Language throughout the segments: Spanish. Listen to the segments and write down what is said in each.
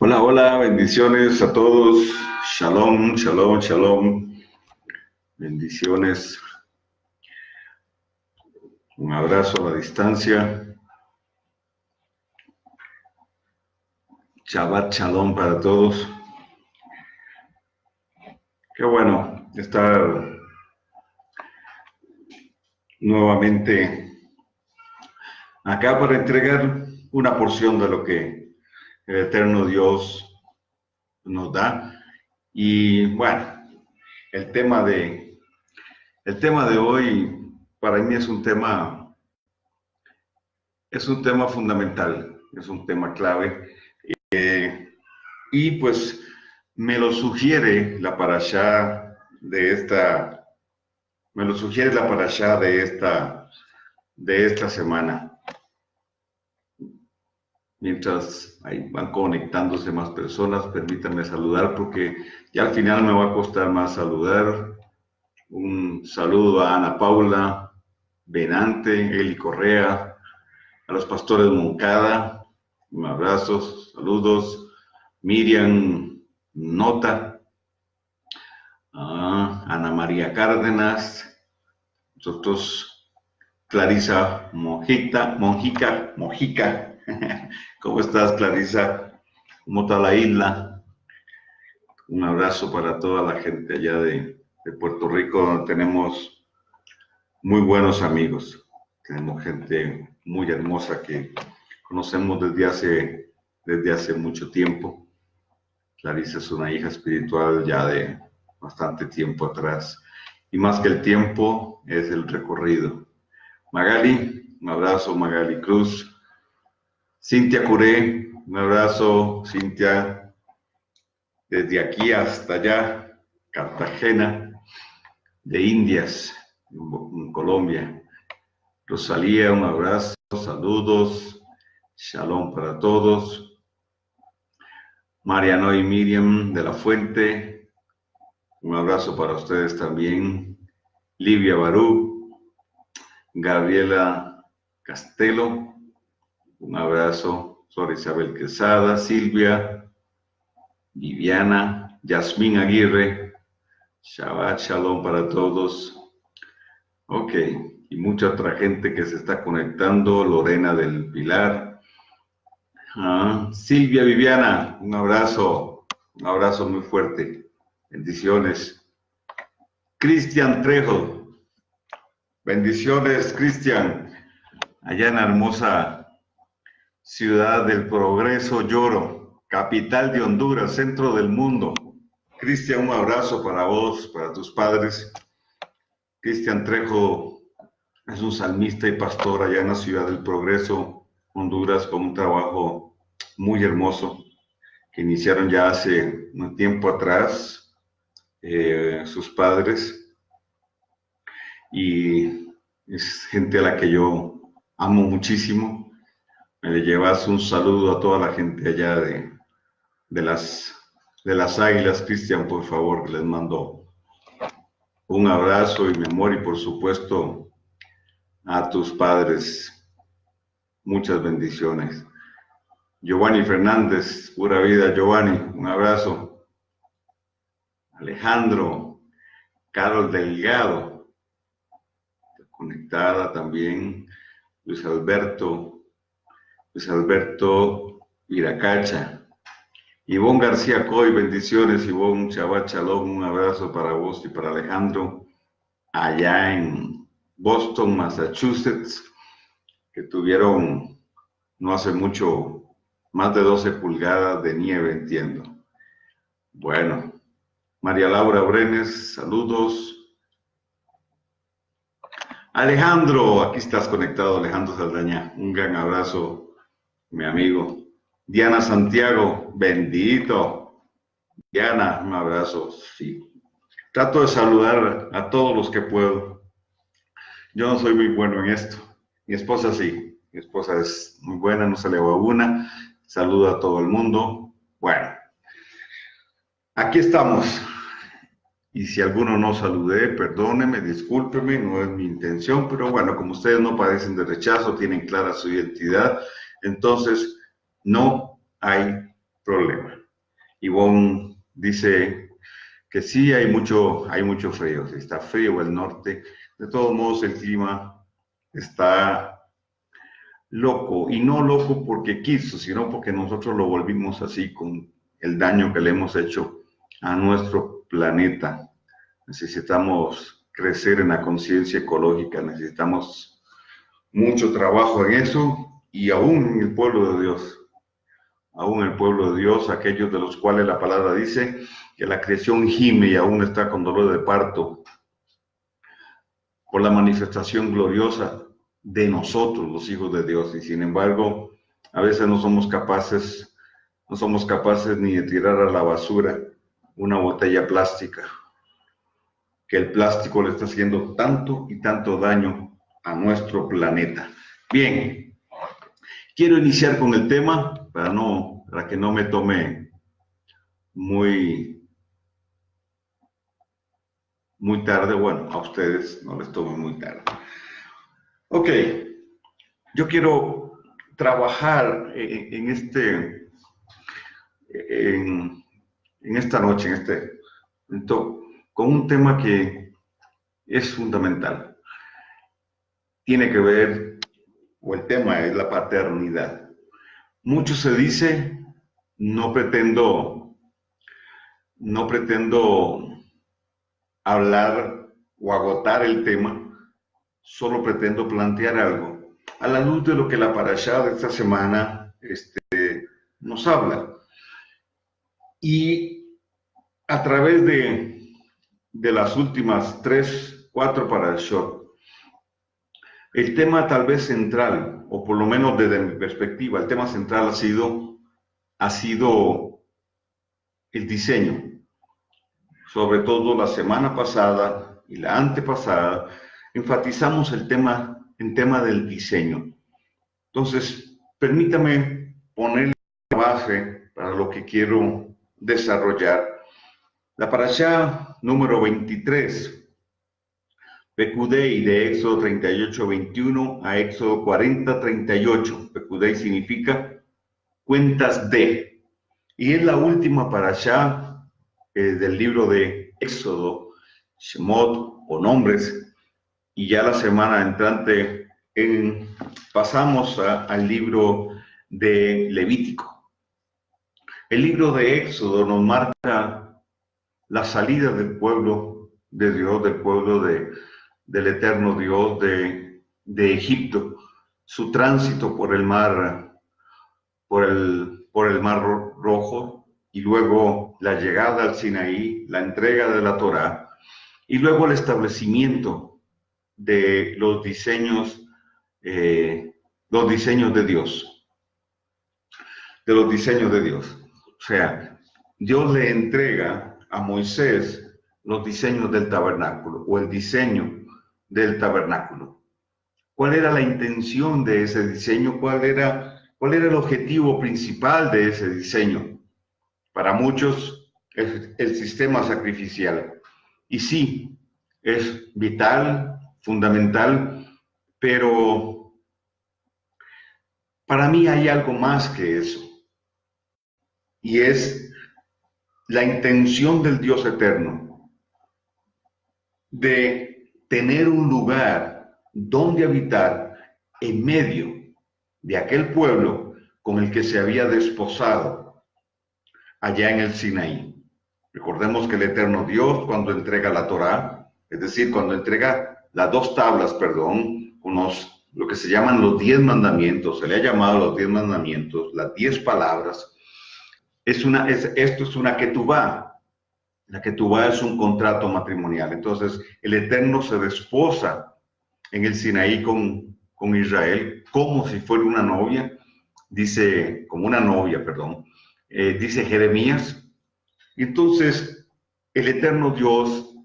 Hola, hola, bendiciones a todos. Shalom, shalom, shalom. Bendiciones. Un abrazo a la distancia. Shabbat shalom para todos. Qué bueno estar nuevamente acá para entregar una porción de lo que el eterno Dios nos da. Y bueno, el tema de hoy para mí es un tema fundamental, es un tema clave. Y pues me lo sugiere la parashá de esta, de esta semana. Mientras ahí van conectándose más personas, permítanme saludar porque ya al final me va a costar más saludar. Un saludo a Ana Paula Benante, Eli Correa, a los pastores Moncada, un abrazo, saludos. Miriam Nota, Ana María Cárdenas, nosotros Clarisa Mojica. ¿Cómo estás, Clarisa? ¿Cómo está la isla? Un abrazo para toda la gente allá de Puerto Rico, donde tenemos muy buenos amigos. Tenemos gente muy hermosa que conocemos desde hace mucho tiempo. Clarisa es una hija espiritual ya de bastante tiempo atrás. Y más que el tiempo, es el recorrido. Magali, un abrazo, Magali Cruz. Cintia Curé, un abrazo, Cintia, desde aquí hasta allá, Cartagena, de Indias, en Colombia. Rosalía, un abrazo, saludos, shalom para todos. Mariano y Miriam de la Fuente, un abrazo para ustedes también. Livia Barú, Gabriela Castelo, un abrazo. Sor Isabel Quesada, Silvia, Viviana, Yasmín Aguirre, Shabbat Shalom para todos. Ok, y mucha otra gente que se está conectando. Lorena del Pilar, Silvia Viviana, un abrazo muy fuerte. Bendiciones. Cristian Trejo, bendiciones, Cristian, allá en la hermosa ciudad del Progreso, Lloro, capital de Honduras, centro del mundo. Cristian, un abrazo para vos, para tus padres. Cristian Trejo es un salmista y pastor allá en la ciudad del Progreso, Honduras, con un trabajo muy hermoso que iniciaron ya hace un tiempo atrás sus padres, y es gente a la que yo amo muchísimo. Me le llevas un saludo a toda la gente allá de las Águilas, Cristian, por favor, les mando un abrazo y mi amor, y por supuesto a tus padres, muchas bendiciones. Giovanni Fernández, pura vida, Giovanni, un abrazo. Alejandro, Carol Delgado, conectada también. Luis Alberto Viracacha. Ivonne García Coy, bendiciones, Ivonne. Shabbat Shalom, un abrazo para vos y para Alejandro, allá en Boston, Massachusetts, que tuvieron no hace mucho, más de 12 pulgadas de nieve, entiendo. Bueno, María Laura Brenes, saludos. Alejandro, aquí estás conectado, Alejandro Saldaña. Un gran abrazo, mi amigo. Diana Santiago, bendito. Diana, un abrazo, sí. Trato de saludar a todos los que puedo. Yo no soy muy bueno en esto. Mi esposa sí. Mi esposa es muy buena, no se le va una. Saluda a todo el mundo. Bueno, aquí estamos. Y si alguno no saludé, perdóneme, discúlpeme, no es mi intención, pero bueno, como ustedes no padecen de rechazo, tienen clara su identidad, entonces no hay problema. Ivonne dice que sí, hay mucho frío, está frío el norte, de todos modos el clima está loco, y no loco porque quiso, sino porque nosotros lo volvimos así con el daño que le hemos hecho a nuestro planeta. Necesitamos crecer en la conciencia ecológica, necesitamos mucho trabajo en eso, y aún en el pueblo de Dios, aquellos de los cuales la palabra dice que la creación gime y aún está con dolor de parto por la manifestación gloriosa de nosotros, los hijos de Dios, y sin embargo, a veces no somos capaces ni de tirar a la basura una botella plástica, que el plástico le está haciendo tanto y tanto daño a nuestro planeta. Bien, quiero iniciar con el tema para que no me tome muy tarde. Bueno, a ustedes no les tome muy tarde. Ok, yo quiero trabajar en esta noche, con un tema que es fundamental. Tiene que ver, o el tema es la paternidad. Mucho se dice, no pretendo hablar o agotar el tema, solo pretendo plantear algo a la luz de lo que la parashá de esta semana nos habla. Y a través de las últimas 3, 4 parashot, el tema tal vez central, o por lo menos desde mi perspectiva, el tema central ha sido el diseño. Sobre todo la semana pasada y la antepasada, enfatizamos el tema del diseño. Entonces, permítame poner la base para lo que quiero desarrollar. La parashá número 23, Pekudei, de Éxodo 38, 21 a Éxodo 40, 38. Pekudei significa cuentas de. Y es la última parashá del libro de Éxodo, Shemot o nombres, y ya la semana entrante pasamos al libro de Levítico. El libro de Éxodo nos marca la salida del pueblo de Dios, del pueblo del eterno Dios de Egipto, su tránsito por el mar, por el mar Rojo, y luego la llegada al Sinaí, la entrega de la Torá, y luego el establecimiento de los diseños de Dios. O sea, Dios le entrega a Moisés los diseños del tabernáculo, o el diseño del tabernáculo. ¿Cuál era la intención de ese diseño? ¿Cuál era el objetivo principal de ese diseño? Para muchos es el sistema sacrificial. Y sí, es vital, fundamental, pero para mí hay algo más que eso. Y es la intención del Dios eterno de tener un lugar donde habitar en medio de aquel pueblo con el que se había desposado allá en el Sinaí. Recordemos que el eterno Dios, cuando entrega la Torá, es decir, cuando entrega las 2 tablas, con los lo que se llaman los 10 mandamientos, se le ha llamado los 10 mandamientos, las 10 palabras. Esto es una ketubá. La ketubá es un contrato matrimonial. Entonces, el Eterno se desposa en el Sinaí con Israel como si fuera una novia, dice, como una novia, perdón, dice Jeremías. Entonces, el Eterno Dios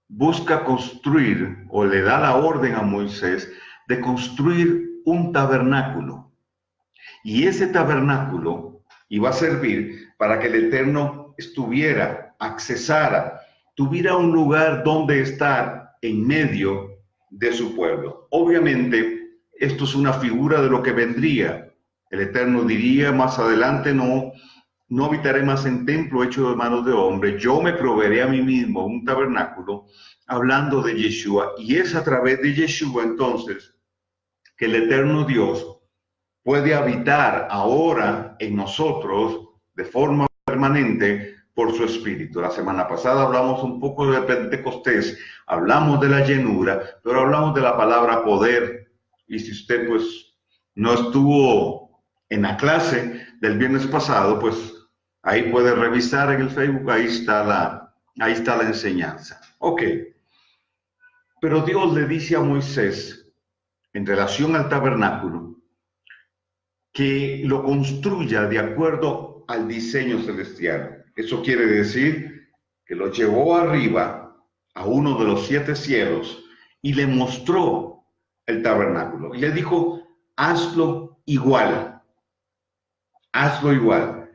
busca construir, o le da la orden a Moisés de construir un tabernáculo. Y ese tabernáculo iba a servir para que el Eterno estuviera, accesara, tuviera un lugar donde estar en medio de su pueblo. Obviamente, esto es una figura de lo que vendría. El Eterno diría más adelante, no habitaré más en templo hecho de manos de hombre, yo me proveeré a mí mismo un tabernáculo, hablando de Yeshua, y es a través de Yeshua entonces que el Eterno Dios puede habitar ahora en nosotros de forma permanente por su Espíritu. La semana pasada hablamos un poco de Pentecostés, hablamos de la llenura, pero hablamos de la palabra poder, y si usted pues no estuvo en la clase del viernes pasado, pues ahí puede revisar en el Facebook, ahí está la enseñanza. Ok, pero Dios le dice a Moisés, en relación al tabernáculo, que lo construya de acuerdo al diseño celestial. Eso quiere decir que lo llevó arriba a uno de los 7 cielos y le mostró el tabernáculo. Y le dijo, hazlo igual, hazlo igual.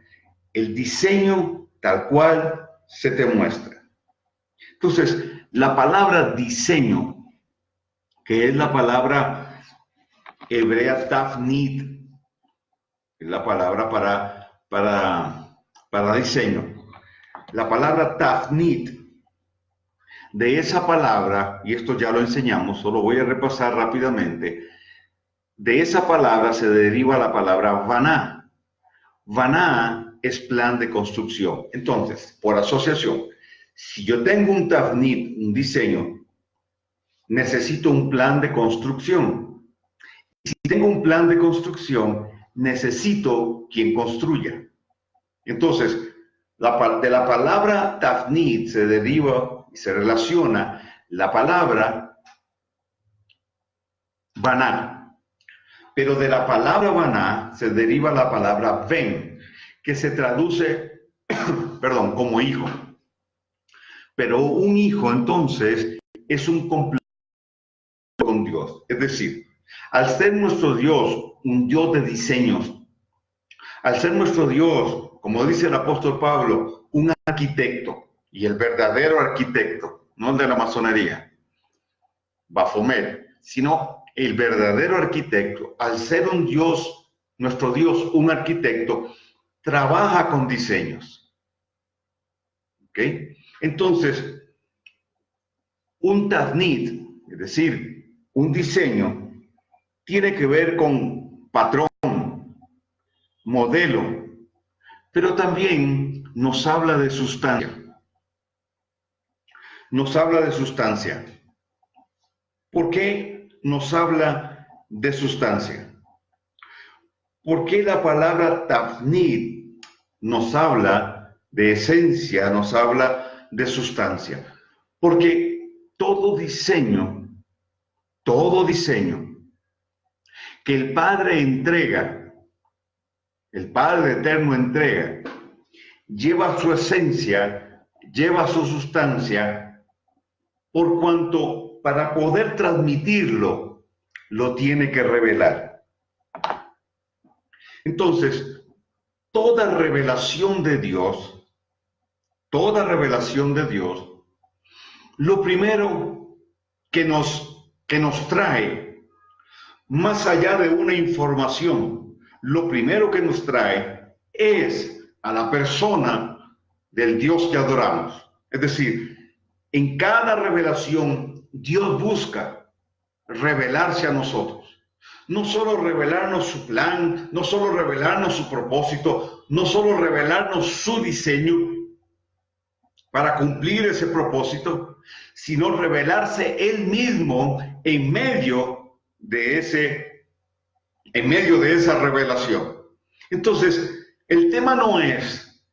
El diseño tal cual se te muestra. Entonces, la palabra diseño, que es la palabra hebrea tafnit, es la palabra para diseño. La palabra tafnit, de esa palabra, y esto ya lo enseñamos, solo voy a repasar rápidamente, de esa palabra se deriva la palabra vaná. Vaná es plan de construcción. Entonces, por asociación, si yo tengo un tafnit, un diseño, necesito un plan de construcción. Si tengo un plan de construcción, necesito quien construya. Entonces, de la palabra tafnit se deriva y se relaciona la palabra baná. Pero de la palabra baná se deriva la palabra ben, que se traduce, perdón, como hijo. Pero un hijo, entonces, es un complemento con Dios. Es decir, al ser nuestro Dios un Dios de diseños, al ser nuestro Dios, como dice el apóstol Pablo, un arquitecto, y el verdadero arquitecto, no el de la masonería, Baphomet, sino el verdadero arquitecto, al ser un Dios, nuestro Dios, un arquitecto, trabaja con diseños. ¿Ok? Entonces, un tafnit, es decir, un diseño, tiene que ver con patrón, modelo, pero también nos habla de sustancia. Nos habla de sustancia. ¿Por qué nos habla de sustancia? ¿Por qué la palabra tafnit nos habla de esencia, nos habla de sustancia? Porque todo diseño que el Padre entrega, el Padre Eterno entrega, lleva su esencia, lleva su sustancia, por cuanto para poder transmitirlo, lo tiene que revelar. Entonces, toda revelación de Dios, lo primero que nos trae, más allá de una información, lo primero que nos trae es a la persona del Dios que adoramos. Es decir, en cada revelación, Dios busca revelarse a nosotros. No solo revelarnos su plan, no solo revelarnos su propósito, no solo revelarnos su diseño para cumplir ese propósito, sino revelarse Él mismo en medio en medio de esa revelación. Entonces, el tema no es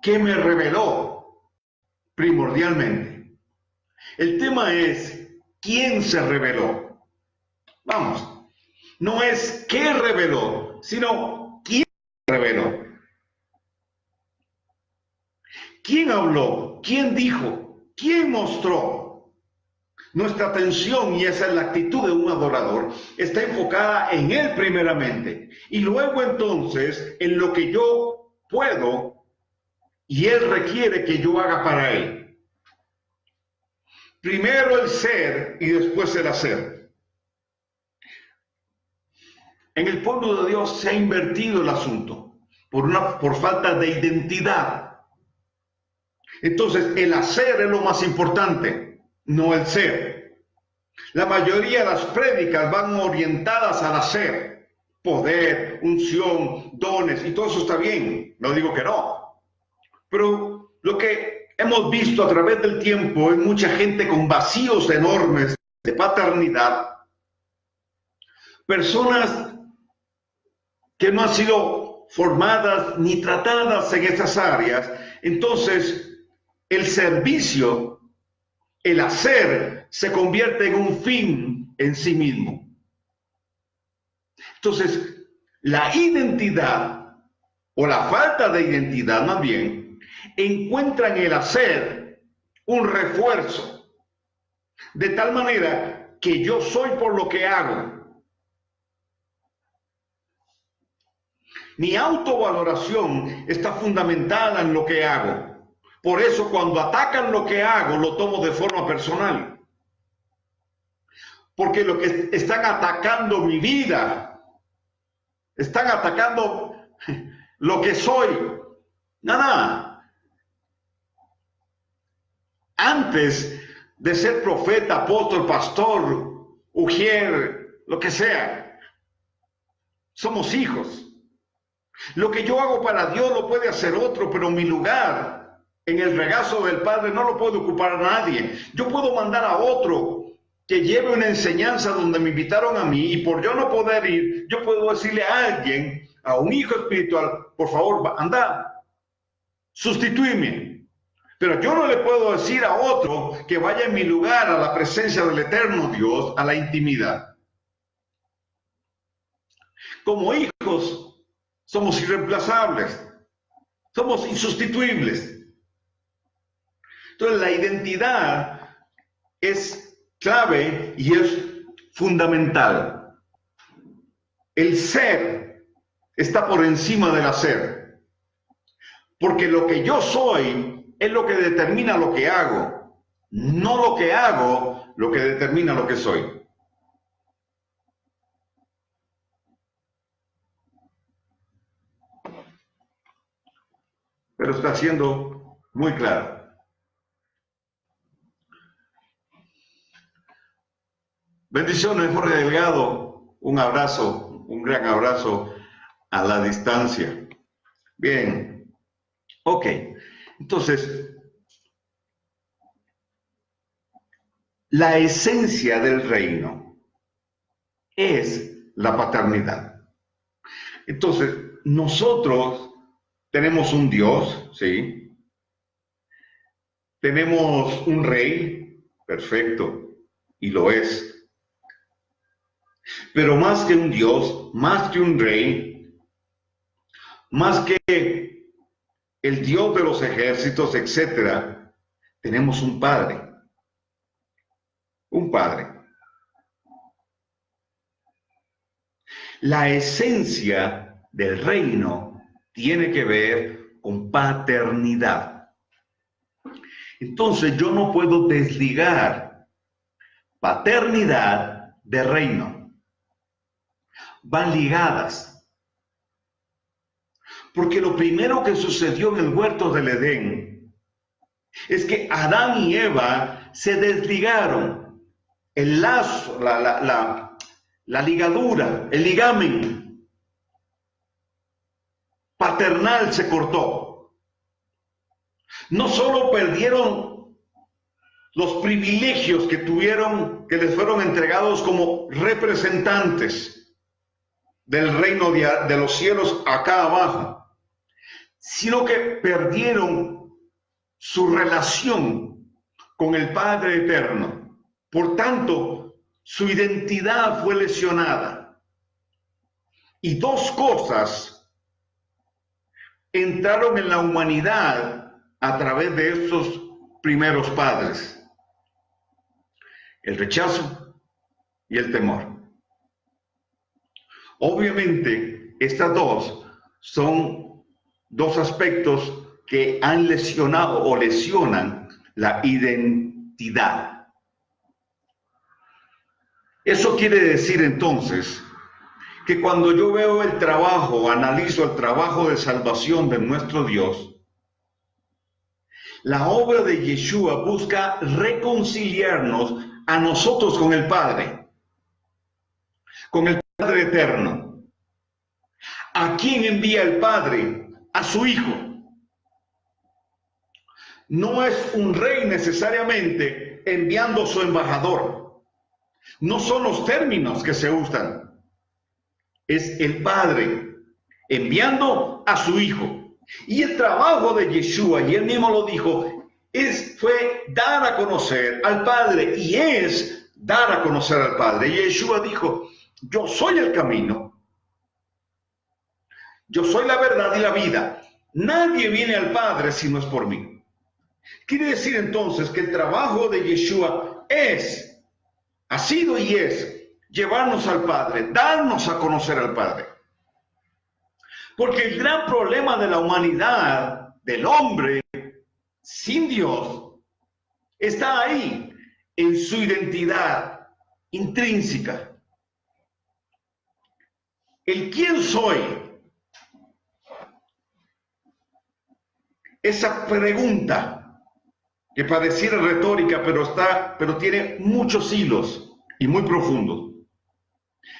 qué me reveló primordialmente. El tema es quién se reveló. Vamos, no es qué reveló, sino quién reveló. ¿Quién habló? ¿Quién dijo? ¿Quién mostró? Nuestra atención, y esa es la actitud de un adorador, está enfocada en Él primeramente, y luego entonces en lo que yo puedo y Él requiere que yo haga para Él. Primero el ser y después el hacer. En el pueblo de Dios se ha invertido el asunto por falta de identidad. Entonces, el hacer es lo más importante, no el ser. La mayoría de las prédicas van orientadas al hacer. Poder, unción, dones, y todo eso está bien. No digo que no. Pero lo que hemos visto a través del tiempo es mucha gente con vacíos enormes de paternidad. Personas que no han sido formadas ni tratadas en estas áreas. Entonces, el servicio, el hacer, se convierte en un fin en sí mismo. Entonces, la identidad, o la falta de identidad más bien, encuentra en el hacer un refuerzo, de tal manera que yo soy por lo que hago. Mi autovaloración está fundamentada en lo que hago. Por eso cuando atacan lo que hago, lo tomo de forma personal. Porque lo que están atacando mi vida, están atacando lo que soy. Nada. Antes de ser profeta, apóstol, pastor, ujier, lo que sea, somos hijos. Lo que yo hago para Dios lo puede hacer otro, pero mi lugar en el regazo del Padre no lo puede ocupar a nadie. Yo puedo mandar a otro que lleve una enseñanza donde me invitaron a mí, y por yo no poder ir, yo puedo decirle a alguien, a un hijo espiritual, por favor, anda, sustitúyeme. Pero yo no le puedo decir a otro que vaya en mi lugar a la presencia del eterno Dios, a la intimidad. Como hijos, somos irreemplazables, somos insustituibles. Entonces la identidad es clave y es fundamental. El ser está por encima del hacer. Porque lo que yo soy es lo que determina lo que hago, no lo que hago lo que determina lo que soy. Pero está siendo muy claro. Bendiciones, Jorge Delgado. Un abrazo, un gran abrazo a la distancia. Bien, ok. Entonces, la esencia del reino es la paternidad. Entonces, nosotros tenemos un Dios, ¿sí? Tenemos un rey, perfecto, y lo es. Pero más que un Dios, más que un rey, más que el Dios de los ejércitos, etcétera, tenemos un Padre. Un Padre. La esencia del reino tiene que ver con paternidad. Entonces yo no puedo desligar paternidad de reino. Van ligadas. Porque lo primero que sucedió en el huerto del Edén es que Adán y Eva se desligaron. El lazo, la ligadura, el ligamen paternal se cortó. No solo perdieron los privilegios que tuvieron, que les fueron entregados como representantes del reino de los cielos acá abajo, sino que perdieron su relación con el Padre Eterno. Por tanto, su identidad fue lesionada. Y dos cosas entraron en la humanidad a través de estos primeros padres: el rechazo y el temor. Obviamente, estas dos son dos aspectos que han lesionado o lesionan la identidad. Eso quiere decir entonces que cuando yo veo el trabajo, analizo el trabajo de salvación de nuestro Dios, la obra de Yeshua busca reconciliarnos a nosotros con el Padre, con el Padre Eterno. ¿A quién envía el Padre? A su Hijo. No es un rey necesariamente enviando su embajador. No son los términos que se usan. Es el Padre enviando a su Hijo. Y el trabajo de Yeshua, y él mismo lo dijo, fue dar a conocer al Padre, y es dar a conocer al Padre. Y Yeshua dijo: yo soy el camino, yo soy la verdad y la vida. Nadie viene al Padre si no es por mí. Quiere decir entonces que el trabajo de Yeshua ha sido y es llevarnos al Padre, darnos a conocer al Padre. Porque el gran problema de la humanidad, del hombre sin Dios, está ahí, en su identidad intrínseca. El quién soy. Esa pregunta que pareciera retórica, pero tiene muchos hilos y muy profundos,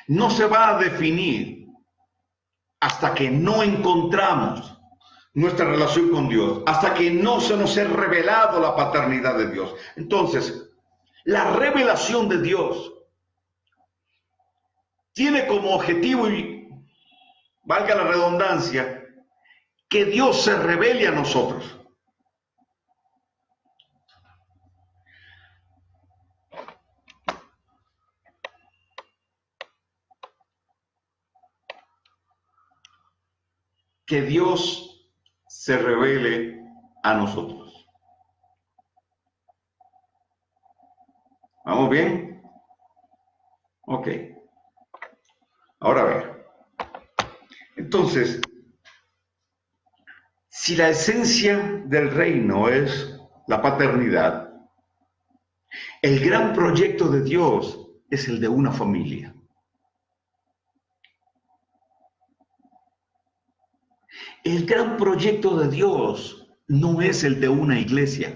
no se va a definir hasta que no encontramos nuestra relación con Dios, hasta que no se nos ha revelado la paternidad de Dios. Entonces, la revelación de Dios tiene como objetivo, y valga la redundancia, que Dios se revele a nosotros. Que Dios se revele a nosotros. ¿Vamos bien? Ok. Ahora ver. Entonces, si la esencia del reino es la paternidad, el gran proyecto de Dios es el de una familia. El gran proyecto de Dios no es el de una iglesia,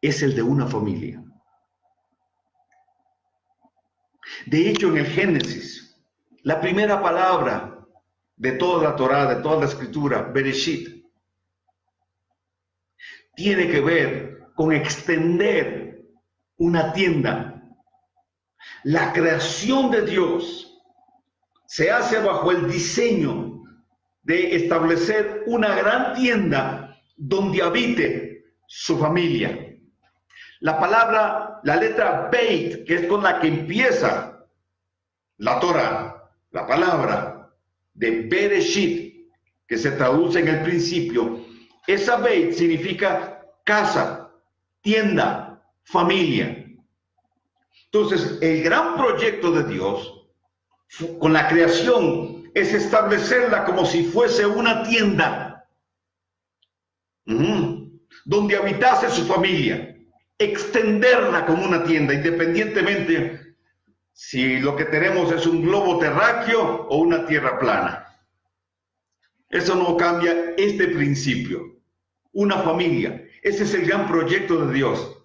es el de una familia. De hecho, en el Génesis, la primera palabra de toda la Torá, de toda la Escritura, Bereshit, tiene que ver con extender una tienda. La creación de Dios se hace bajo el diseño de establecer una gran tienda donde habite su familia. La palabra, la letra Beit, que es con la que empieza la Torah, la palabra de Bereshit, que se traduce en el principio, esa Beit significa casa, tienda, familia. Entonces, el gran proyecto de Dios con la creación es establecerla como si fuese una tienda donde habitase su familia, extenderla como una tienda, independientemente si lo que tenemos es un globo terráqueo o una tierra plana. Eso no cambia este principio. Una familia, ese es el gran proyecto de Dios.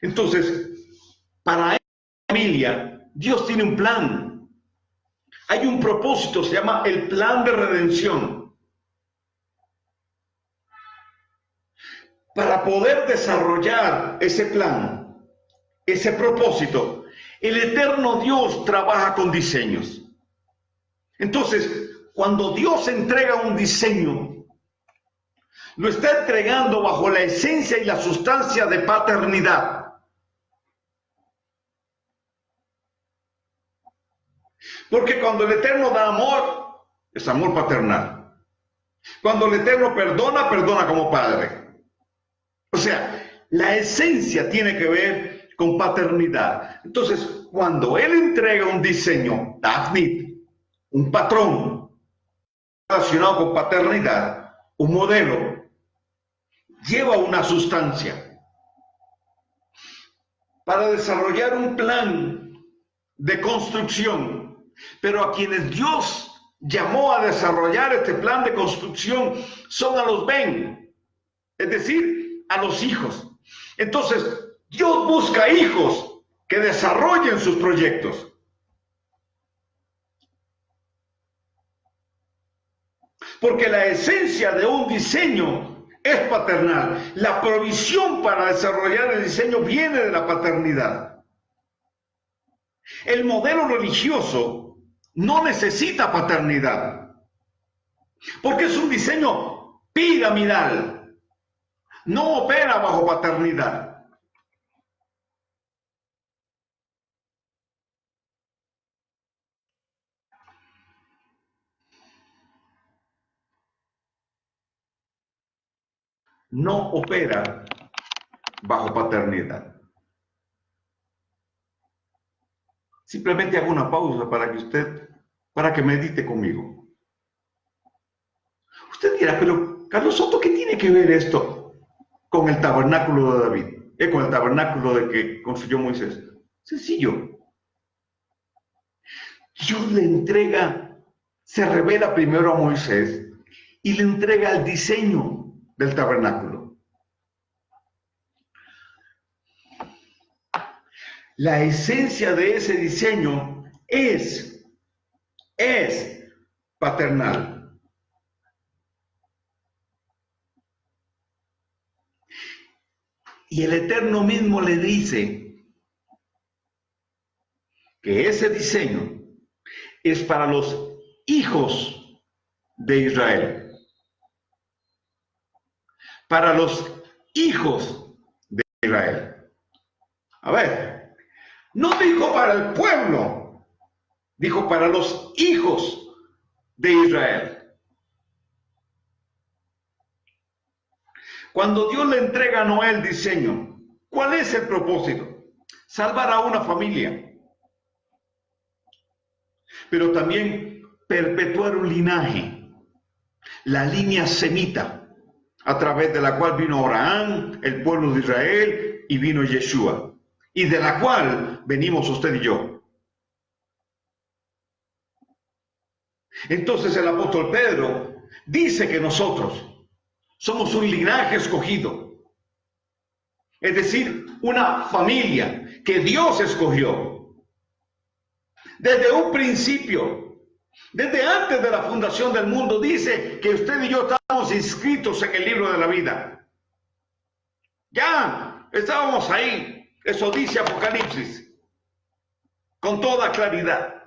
Entonces, para esa familia, Dios tiene un plan. Hay un propósito, se llama el plan de redención. para poder desarrollar ese plan, ese propósito, el eterno Dios trabaja con diseños. Entonces, cuando Dios entrega un diseño, lo está entregando bajo la esencia y la sustancia de paternidad. Porque cuando el Eterno da amor, es amor paternal. Cuando el Eterno perdona, perdona como padre. O sea, la esencia tiene que ver con paternidad. Entonces, cuando Él entrega un diseño, Tafnit, un patrón relacionado con paternidad, un modelo, lleva una sustancia para desarrollar un plan de construcción. Pero a quienes Dios llamó a desarrollar este plan de construcción son a los Ben, es decir, a los hijos. Entonces, Dios busca hijos que desarrollen sus proyectos. Porque la esencia de un diseño es paternal. La provisión para desarrollar el diseño viene de la paternidad. El modelo religioso no necesita paternidad, porque es un diseño piramidal. No opera bajo paternidad. No opera bajo paternidad. Simplemente hago una pausa para que medite conmigo. Usted dirá, pero Carlos Soto, ¿qué tiene que ver esto con el tabernáculo de David? Con el tabernáculo de que construyó Moisés. Sencillo. Dios le entrega, se revela primero a Moisés y le entrega el diseño del tabernáculo. La esencia de ese diseño es paternal. Y el Eterno mismo le dice que ese diseño es para los hijos de Israel. Para los hijos de Israel. A ver, no dijo para el pueblo, dijo para los hijos de Israel. Cuando Dios le entrega a Noé el diseño, ¿cuál es el propósito? Salvar a una familia, pero también perpetuar un linaje, la línea semita, a través de la cual vino Abraham, el pueblo de Israel, y vino Yeshua, y de la cual venimos usted y yo. Entonces el apóstol Pedro dice que nosotros somos un linaje escogido, es decir, una familia que Dios escogió desde un principio, desde antes de la fundación del mundo. Dice que usted y yo estábamos inscritos en el libro de la vida. Ya estábamos ahí. Eso dice Apocalipsis con toda claridad.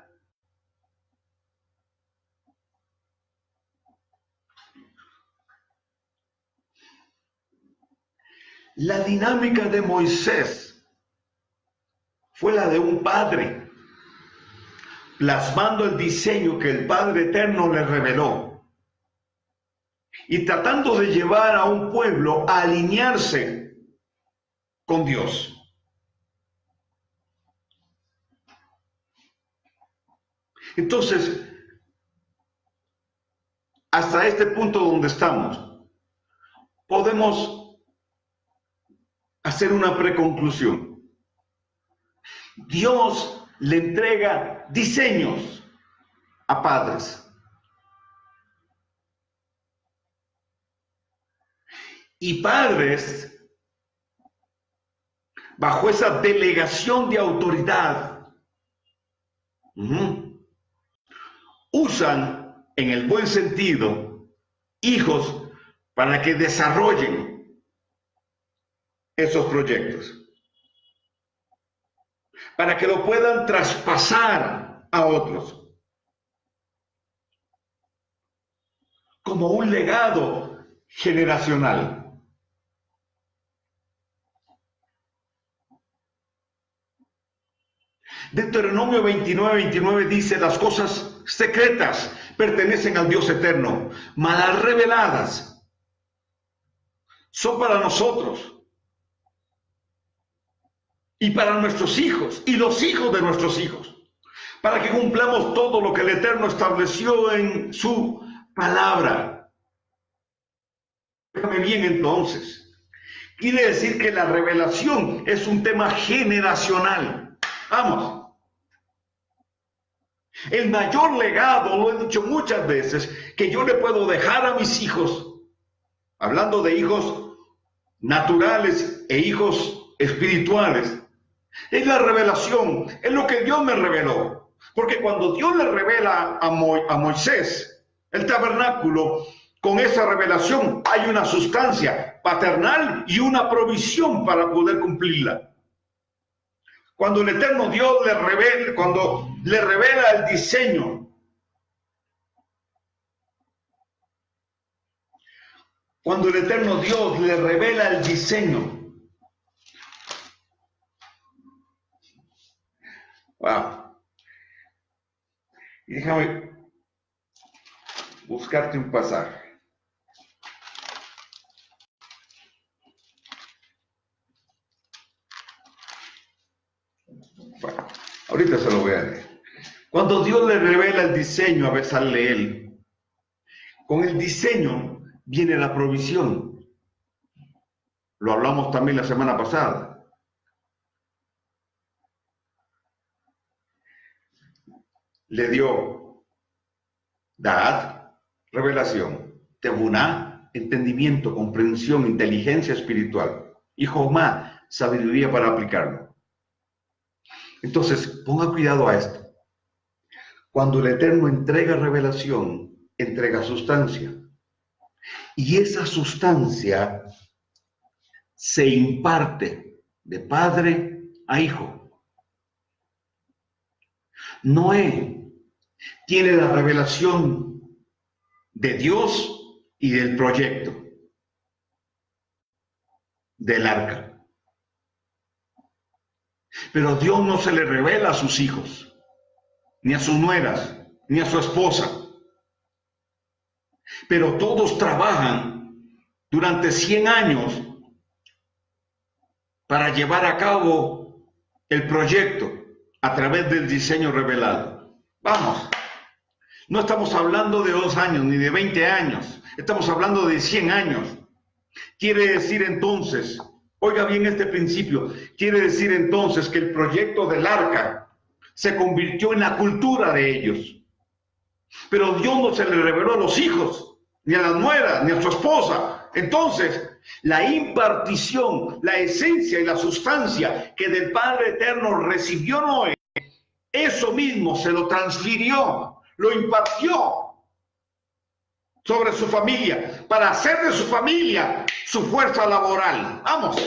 La dinámica de Moisés fue la de un padre, plasmando el diseño que el Padre Eterno le reveló y tratando de llevar a un pueblo a alinearse con Dios. Entonces, hasta este punto donde estamos, podemos hacer una preconclusión. Dios le entrega diseños a padres. Y padres, bajo esa delegación de autoridad, usan, en el buen sentido, hijos para que desarrollen esos proyectos, para que lo puedan traspasar a otros, como un legado generacional. Deuteronomio 29:29 dice: las cosas secretas pertenecen al Dios eterno, mas las reveladas son para nosotros y para nuestros hijos y los hijos de nuestros hijos, para que cumplamos todo lo que el Eterno estableció en su palabra. Déjame bien entonces. Quiere decir que la revelación es un tema generacional. Vamos. El mayor legado, lo he dicho muchas veces, que yo le puedo dejar a mis hijos, hablando de hijos naturales e hijos espirituales, es la revelación, es lo que Dios me reveló. Porque cuando Dios le revela a Moisés el tabernáculo, con esa revelación hay una sustancia paternal y una provisión para poder cumplirla. Cuando el eterno Dios cuando le revela el diseño, cuando el eterno Dios le revela el diseño, wow. Y déjame buscarte un pasaje. Bueno, ahorita se lo voy a leer. Cuando Dios le revela el diseño a Bezaleel, con el diseño viene la provisión. Lo hablamos también la semana pasada. Le dio Dad, revelación, Tebuná, entendimiento, comprensión, inteligencia espiritual, y Jomá, sabiduría para aplicarlo. Entonces, ponga cuidado a esto. Cuando el Eterno entrega revelación, entrega sustancia. Y esa sustancia se imparte de padre a hijo. Noé tiene la revelación de Dios y del proyecto del arca. Pero Dios no se le revela a sus hijos, ni a sus nueras, ni a su esposa. Pero todos trabajan durante 100 años para llevar a cabo el proyecto a través del diseño revelado. Vamos, no estamos hablando de 2 años ni de 20 años, estamos hablando de 100 años. Quiere decir entonces, oiga bien este principio, quiere decir entonces que el proyecto del arca se convirtió en la cultura de ellos. Pero Dios no se le reveló a los hijos, ni a las nueras, ni a su esposa. Entonces, la impartición, la esencia y la sustancia que del Padre Eterno recibió Noé, eso mismo se lo transfirió, lo impartió sobre su familia, para hacer de su familia su fuerza laboral. Vamos,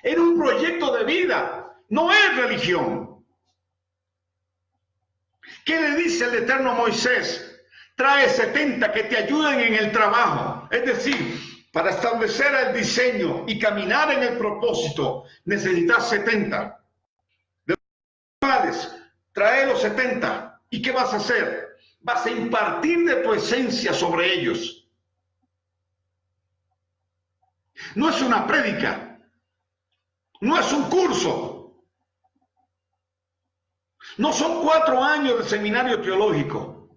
era un proyecto de vida, no es religión. ¿Qué le dice el Eterno a Moisés? Trae 70 que te ayuden en el trabajo. Es decir, para establecer el diseño y caminar en el propósito, necesitas 70. Trae los 70. ¿Y qué vas a hacer? Vas a impartir de tu esencia sobre ellos. No es una prédica, no es un curso, no son 4 años de seminario teológico,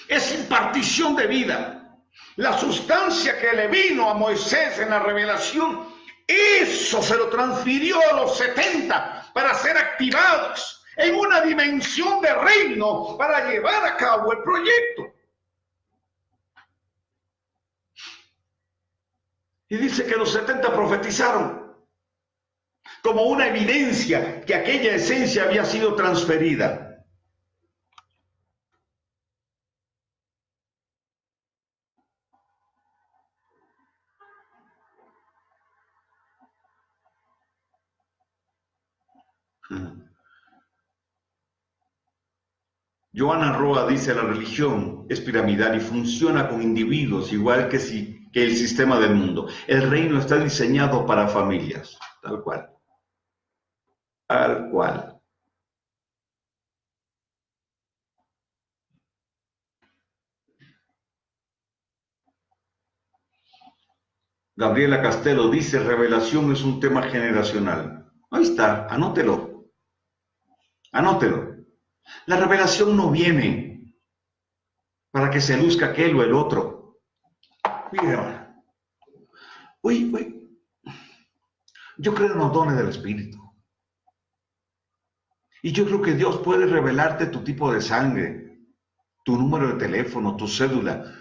es impartición de vida. La sustancia que le vino a Moisés en la revelación, eso se lo transfirió a los 70 para ser activados en una dimensión de reino para llevar a cabo el proyecto. Y dice que los 70 profetizaron como una evidencia que aquella esencia había sido transferida. Joana Roa dice, la religión es piramidal y funciona con individuos igual que el sistema del mundo. El reino está diseñado para familias, tal cual. Tal cual. Gabriela Castelo dice, revelación es un tema generacional. Ahí está, anótelo. Anótelo. La revelación no viene para que se luzca aquel o el otro. Mira, yo creo en los dones del Espíritu. Y yo creo que Dios puede revelarte tu tipo de sangre, tu número de teléfono, tu cédula.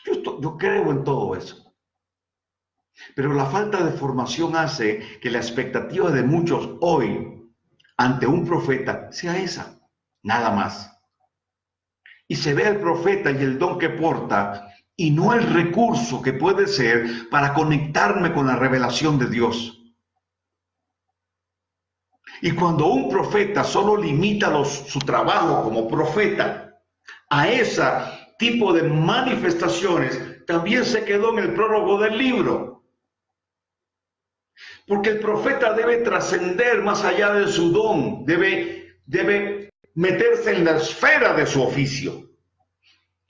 Yo creo en todo eso. Pero la falta de formación hace que la expectativa de muchos hoy ante un profeta sea esa, nada más. Y se ve al profeta y el don que porta y no el recurso que puede ser para conectarme con la revelación de Dios. Y cuando un profeta solo limita su trabajo como profeta a ese tipo de manifestaciones, también se quedó en el prólogo del libro. Porque el profeta debe trascender más allá de su don, debe meterse en la esfera de su oficio.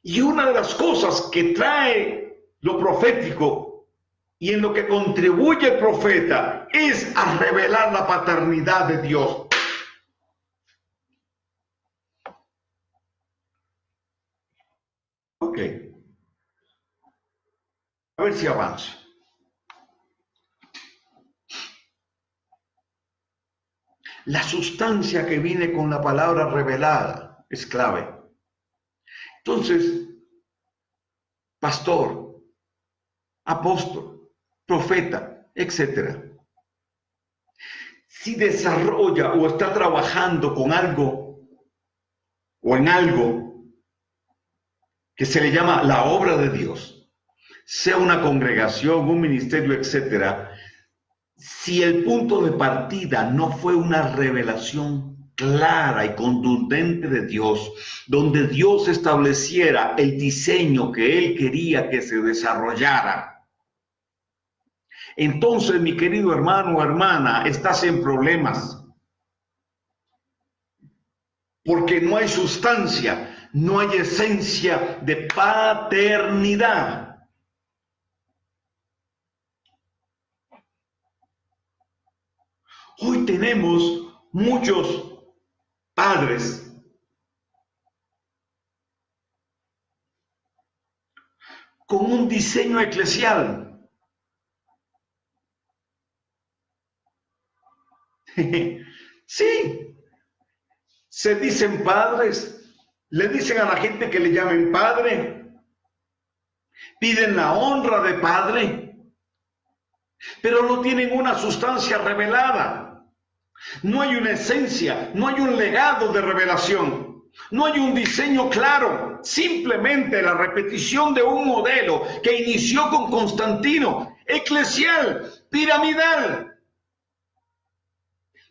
Y una de las cosas que trae lo profético y en lo que contribuye el profeta es a revelar la paternidad de Dios. Ok. A ver si avanzo. La sustancia que viene con la palabra revelada es clave. Entonces, pastor, apóstol, profeta, etc. Si desarrolla o está trabajando con algo o en algo que se le llama la obra de Dios, sea una congregación, un ministerio, etc., si el punto de partida no fue una revelación clara y contundente de Dios, donde Dios estableciera el diseño que Él quería que se desarrollara, entonces, mi querido hermano o hermana, estás en problemas. Porque no hay sustancia, no hay esencia de paternidad. Hoy tenemos muchos padres con un diseño eclesial. Sí, se dicen padres, le dicen a la gente que le llamen padre, piden la honra de padre, pero no tienen una sustancia revelada. No hay una esencia, no hay un legado de revelación, no hay un diseño claro, simplemente la repetición de un modelo que inició con Constantino, eclesial, piramidal,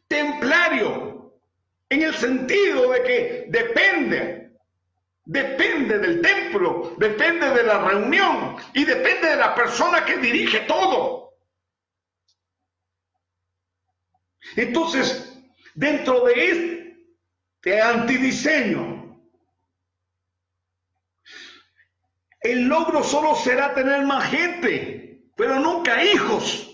templario, en el sentido de que depende del templo, depende de la reunión y depende de la persona que dirige todo. Entonces, dentro de este antidiseño, el logro solo será tener más gente, pero nunca hijos.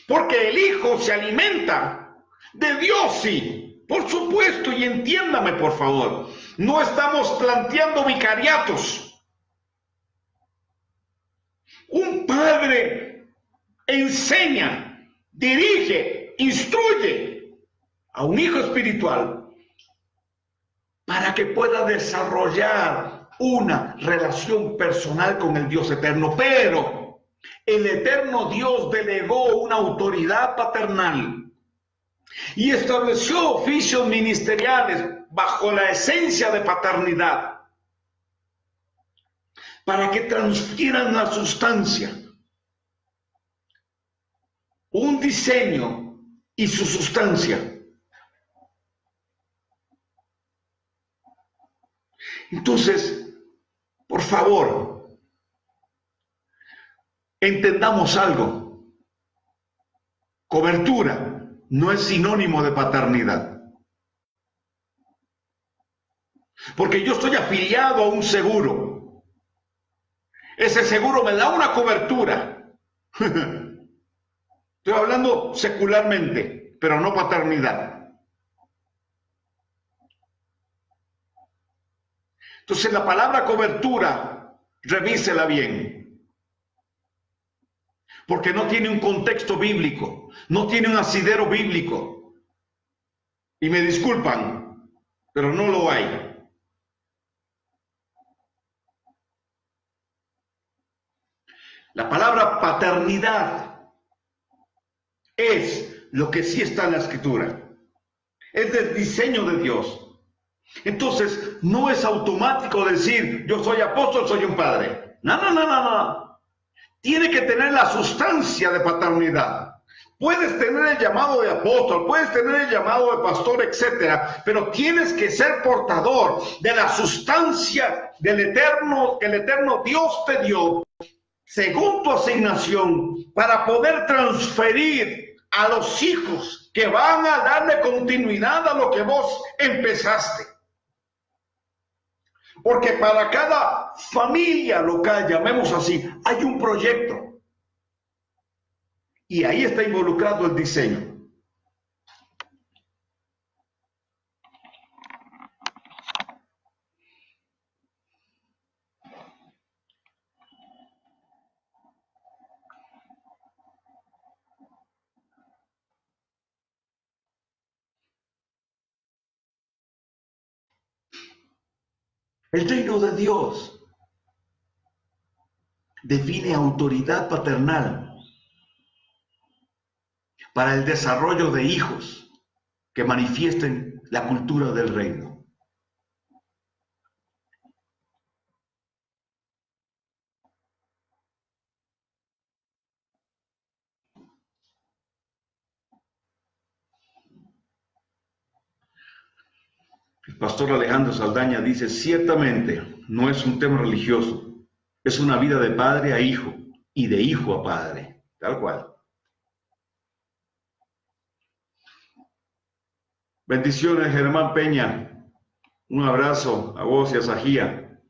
Porque el hijo se alimenta de Dios, sí, por supuesto, y entiéndame por favor, no estamos planteando vicariatos. Un padre enseña, dirige, instruye a un hijo espiritual para que pueda desarrollar una relación personal con el Dios eterno. Pero el eterno Dios delegó una autoridad paternal y estableció oficios ministeriales bajo la esencia de paternidad para que transfieran la sustancia, un diseño y su sustancia. Entonces, por favor, entendamos algo. Cobertura no es sinónimo de paternidad. Porque yo estoy afiliado a un seguro. Ese seguro me da una cobertura. Estoy hablando secularmente, pero no paternidad. Entonces la palabra cobertura, revísela bien. Porque no tiene un contexto bíblico, no tiene un asidero bíblico. Y me disculpan, pero no lo hay. La palabra paternidad es lo que sí está en la Escritura. Es del diseño de Dios. Entonces, no es automático decir, yo soy apóstol, soy un padre. No, no, no, no, no. Tiene que tener la sustancia de paternidad. Puedes tener el llamado de apóstol, puedes tener el llamado de pastor, etcétera, pero tienes que ser portador de la sustancia del eterno, que el eterno Dios te dio, según tu asignación, para poder transferir a los hijos que van a darle continuidad a lo que vos empezaste. Porque para cada familia local, llamemos así, hay un proyecto. Y ahí está involucrado el diseño. El reino de Dios define autoridad paternal para el desarrollo de hijos que manifiesten la cultura del reino. El pastor Alejandro Saldaña dice, ciertamente no es un tema religioso, es una vida de padre a hijo y de hijo a padre, tal cual. Bendiciones, Germán Peña. Un abrazo a vos y a Sajía.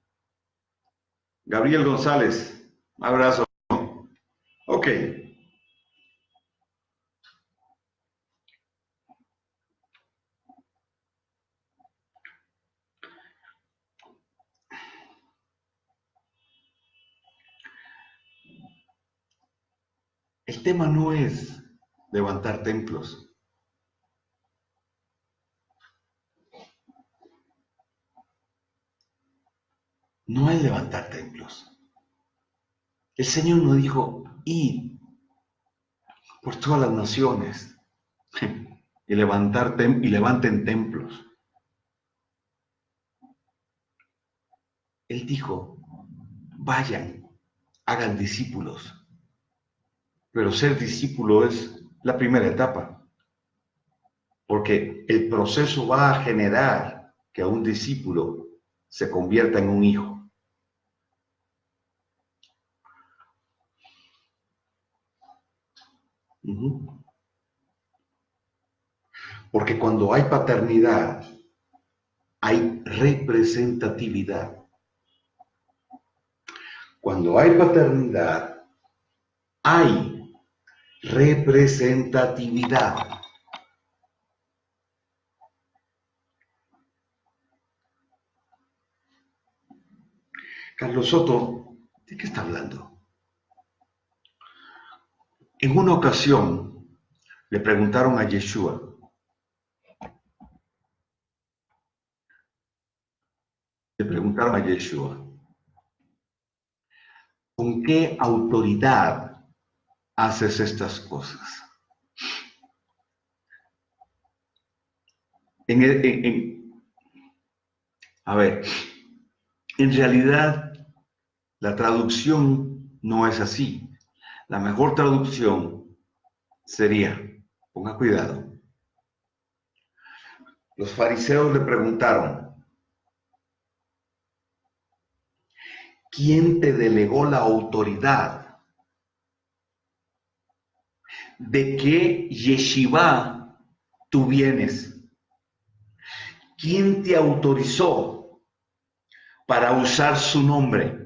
Gabriel González, un abrazo. Ok. El tema no es levantar templos. No es levantar templos. El Señor nos dijo, id por todas las naciones y levanten templos. Él dijo, vayan, hagan discípulos. Pero ser discípulo es la primera etapa, porque el proceso va a generar que a un discípulo se convierta en un hijo. Porque cuando hay paternidad, hay representatividad. Cuando hay paternidad, hay representatividad. Carlos Soto, ¿de qué está hablando? En una ocasión le preguntaron a Yeshua, ¿con qué autoridad haces estas cosas? A ver, en realidad la traducción no es así. La mejor traducción sería, Ponga cuidado. Los fariseos le preguntaron, ¿quién te delegó la autoridad de qué yeshivá tú vienes? ¿Quién te autorizó para usar su nombre?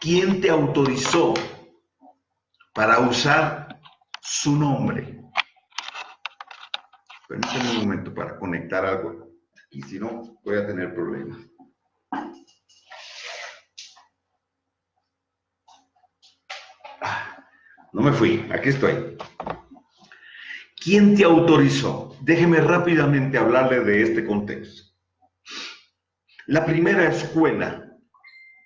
¿Quién te autorizó para usar su nombre? Permítame un momento para conectar algo y si no voy a tener problemas. No me fui, aquí estoy. ¿Quién te autorizó? Déjeme rápidamente hablarle de este contexto. La primera escuela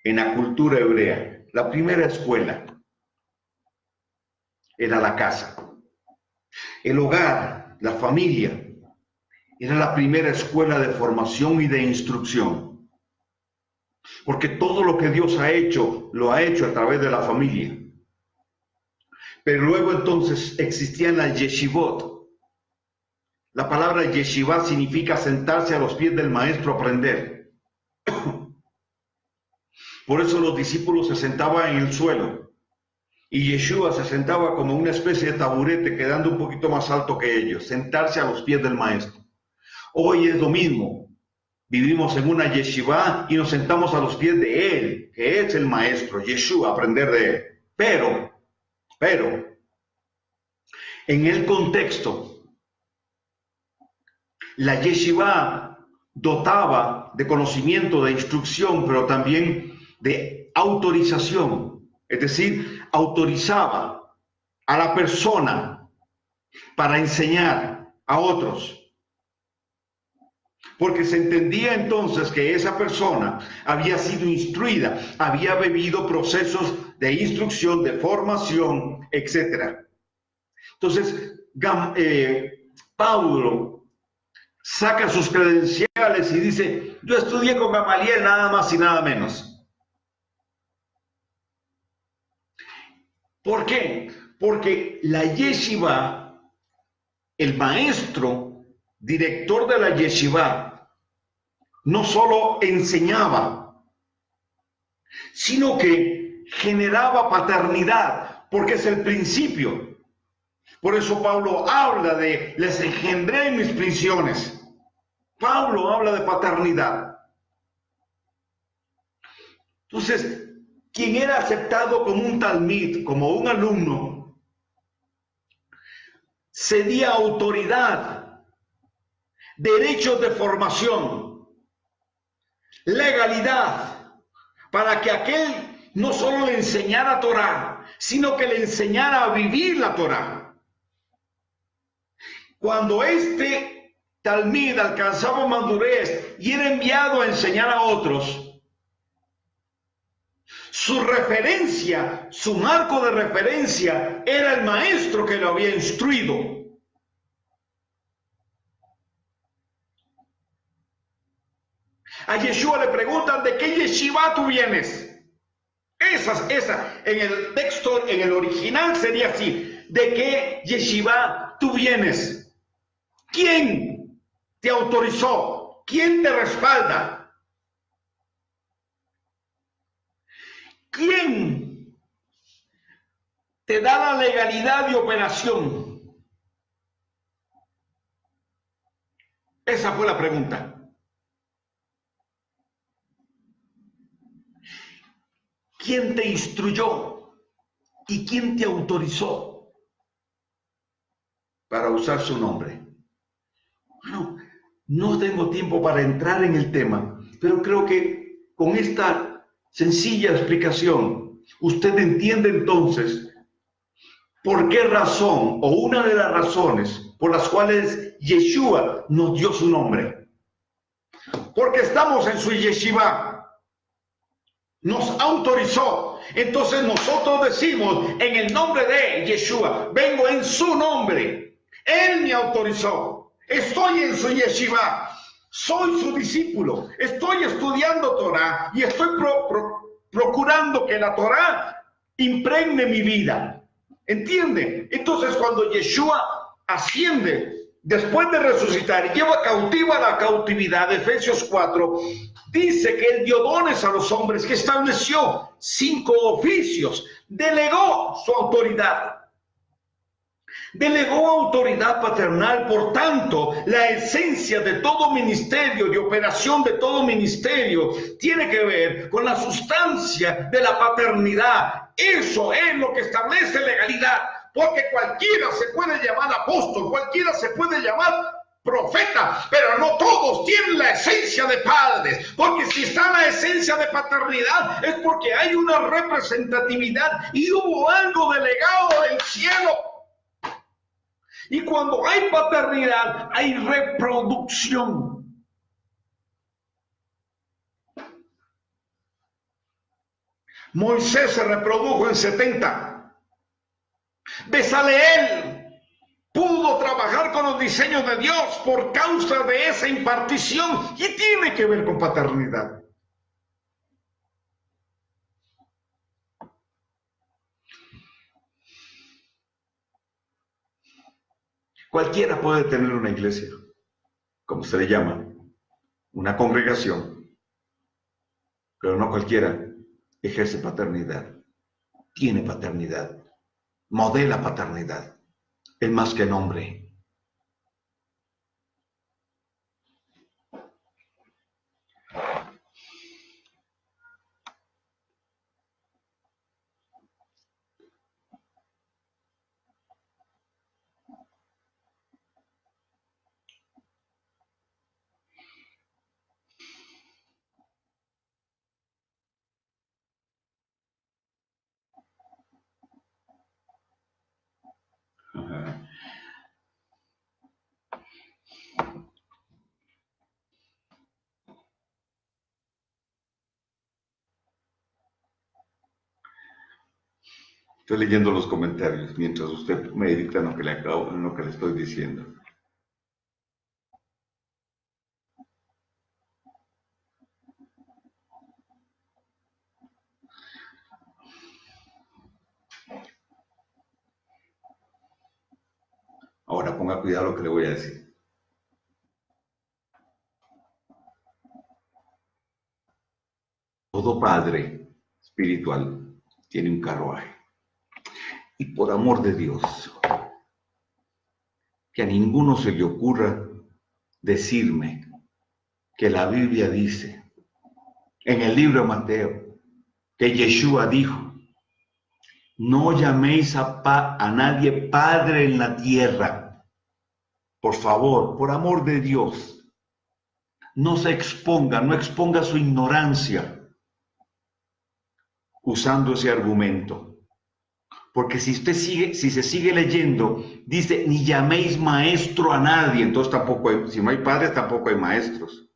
en la cultura hebrea, la primera escuela era la casa. El hogar, la familia, era la primera escuela de formación y de instrucción. Porque todo lo que Dios ha hecho, lo ha hecho a través de la familia. Pero luego entonces existían las yeshivot. La palabra yeshivá significa sentarse a los pies del maestro a aprender. Por eso los discípulos se sentaban en el suelo y Yeshua se sentaba como una especie de taburete quedando un poquito más alto que ellos, sentarse a los pies del maestro. Hoy es lo mismo. Vivimos en una yeshivá y nos sentamos a los pies de él, que es el maestro, Yeshua, aprender de él. Pero, en el contexto, la yeshivá dotaba de conocimiento, de instrucción, pero también de autorización. Es decir, autorizaba a la persona para enseñar a otros. Porque se entendía entonces que esa persona había sido instruida, había vivido procesos de instrucción, de formación, etc. Entonces, Pablo saca sus credenciales y dice, yo estudié con Gamaliel nada más y nada menos. ¿Por qué? Porque la yeshiva, el maestro, director de la yeshiva, no solo enseñaba, sino que generaba paternidad, porque es el principio. Por eso Pablo habla de, les engendré en mis prisiones. Pablo habla de paternidad. Entonces, quien era aceptado como un talmid, como un alumno, cedía autoridad, derechos de formación, legalidad, para que aquel no solo le enseñara Torá, sino que le enseñara a vivir la Torá. Cuando este talmid alcanzaba madurez y era enviado a enseñar a otros, su referencia, su marco de referencia era el maestro que lo había instruido. A Yeshua le preguntan, ¿de qué yeshiva tú vienes? Esa, en el texto, en el original sería así, ¿de qué yeshiva tú vienes? ¿Quién te autorizó? ¿Quién te respalda? ¿Quién te da la legalidad de operación? Esa fue la pregunta. ¿Quién te instruyó y quién te autorizó para usar su nombre? Bueno, no tengo tiempo para entrar en el tema, pero creo que con esta sencilla explicación, usted entiende entonces por qué razón, o una de las razones por las cuales Yeshua nos dio su nombre. Porque estamos en su yeshiva. Nos autorizó. Entonces nosotros decimos, en el nombre de Yeshua, vengo en su nombre. Él me autorizó. Estoy en su yeshiva. Soy su discípulo. Estoy estudiando Torah y estoy procurando que la Torah impregne mi vida. ¿Entiende? Entonces cuando Yeshua asciende después de resucitar y lleva cautiva la cautividad, Efesios 4, dice que él dio dones a los hombres, que estableció 5 oficios, delegó su autoridad. Delegó autoridad paternal, por tanto, la esencia de todo ministerio, de operación de todo ministerio, tiene que ver con la sustancia de la paternidad. Eso es lo que establece legalidad, porque cualquiera se puede llamar apóstol, cualquiera se puede llamar profeta, pero no todos tienen la esencia de padres, porque si está la esencia de paternidad es porque hay una representatividad y hubo algo delegado del cielo. Y cuando hay paternidad, hay reproducción. Moisés se reprodujo en 70. Bezaleel pudo trabajar con los diseños de Dios por causa de esa impartición y tiene que ver con paternidad. Cualquiera puede tener una iglesia, como se le llama, una congregación, pero no cualquiera ejerce paternidad, tiene paternidad, modela paternidad, es más que nombre. Estoy leyendo los comentarios mientras usted medita en lo que le estoy diciendo. Ahora ponga cuidado lo que le voy a decir. Todo padre espiritual tiene un carruaje. Y por amor de Dios, que a ninguno se le ocurra decirme que la Biblia dice en el libro de Mateo que Yeshua dijo: no llaméis a nadie padre en la tierra. Por favor, por amor de Dios, no se exponga, no exponga su ignorancia usando ese argumento. Porque si se sigue leyendo, dice, ni llaméis maestro a nadie, entonces tampoco hay, si no hay padres, tampoco hay maestros.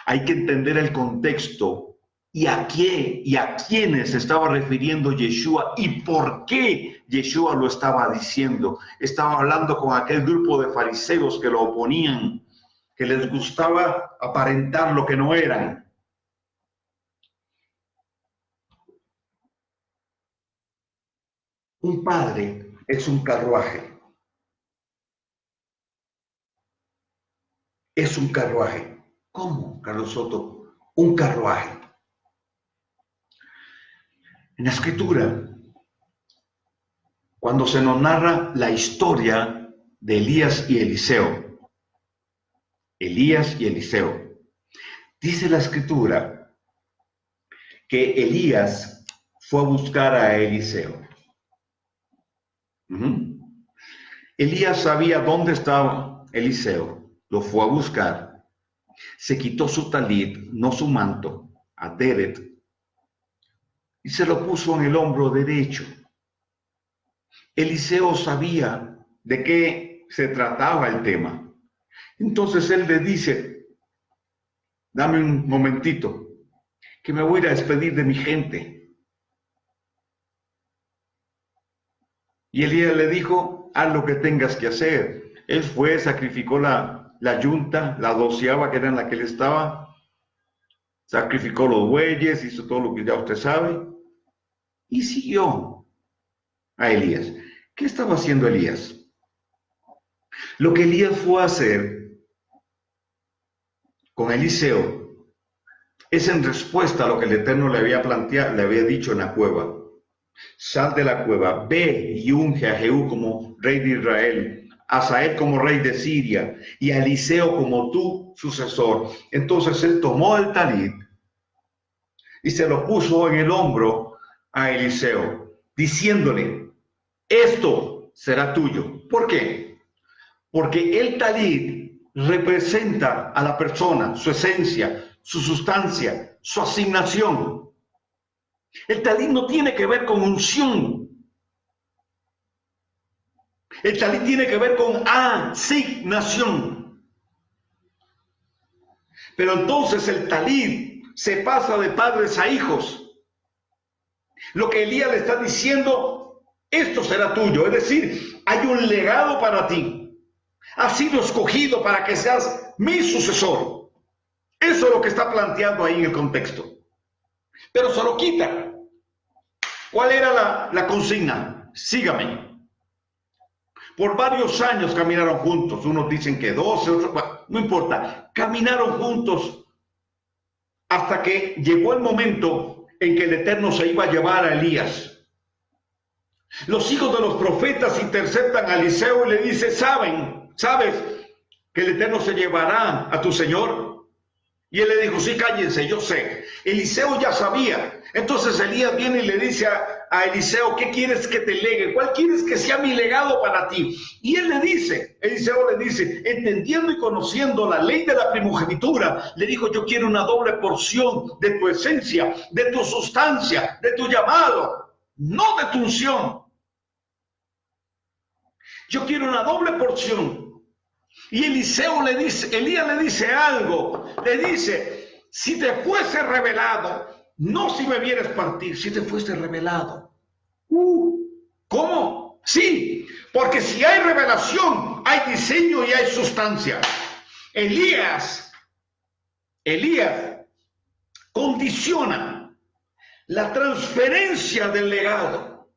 Hay que entender el contexto y a qué y a quiénes se estaba refiriendo Yeshua y por qué Yeshua lo estaba diciendo. Estaba hablando con aquel grupo de fariseos que lo oponían, que les gustaba aparentar lo que no eran. Un padre es un carruaje. Es un carruaje. ¿Cómo, Carlos Soto? Un carruaje. En la Escritura, cuando se nos narra la historia de Elías y Eliseo, dice la Escritura que Elías fue a buscar a Eliseo. Elías sabía dónde estaba Eliseo, lo fue a buscar, se quitó su talit, no su manto, aderet, y se lo puso en el hombro derecho. Eliseo sabía de qué se trataba el tema. Entonces él le dice: dame un momentito, que me voy a despedir de mi gente. Y Elías le dijo: haz lo que tengas que hacer. Él fue, sacrificó la yunta, la 12ª, que era en la que él estaba, sacrificó los bueyes, hizo todo lo que ya usted sabe, y siguió. a Elías. ¿Qué estaba haciendo Elías? Lo que Elías fue a hacer con Eliseo es en respuesta a lo que el Eterno le había planteado, le había dicho en la cueva. Sal de la cueva, ve y unge a Jehú como rey de Israel, a Asael como rey de Siria y a Eliseo como tu sucesor. Entonces él tomó el talit y se lo puso en el hombro a Eliseo, diciéndole, esto será tuyo. ¿Por qué? Porque el talit representa a la persona, su esencia, su sustancia, su asignación. El talit no tiene que ver con unción. El talit tiene que ver con asignación. Pero entonces el talit se pasa de padres a hijos. Lo que Elías le está diciendo, esto será tuyo. Es decir, hay un legado para ti. Has sido escogido para que seas mi sucesor. Eso es lo que está planteando ahí en el contexto. Pero se lo quita. ¿Cuál era la consigna? Sígame. Por varios años caminaron juntos. Unos dicen que 12, otros, no importa. Caminaron juntos hasta que llegó el momento en que el Eterno se iba a llevar a Elías. Los hijos de los profetas interceptan a Eliseo y le dicen, ¿sabes que el Eterno se llevará a tu Señor? Y él le dijo, sí, cállense, yo sé. Eliseo ya sabía. Entonces Elías viene y le dice a Eliseo, ¿qué quieres que te legue? ¿Cuál quieres que sea mi legado para ti? Y él le dice, Eliseo le dice, entendiendo y conociendo la ley de la primogenitura, le dijo, yo quiero una doble porción de tu esencia, de tu sustancia, de tu llamado, no de tu unción. Yo quiero una doble porción. Y Elías le dice algo, le dice, si te fuese revelado, no si me vieres partir, si te fuese revelado. ¿Cómo? Sí, porque si hay revelación, hay diseño y hay sustancia. Elías condiciona la transferencia del legado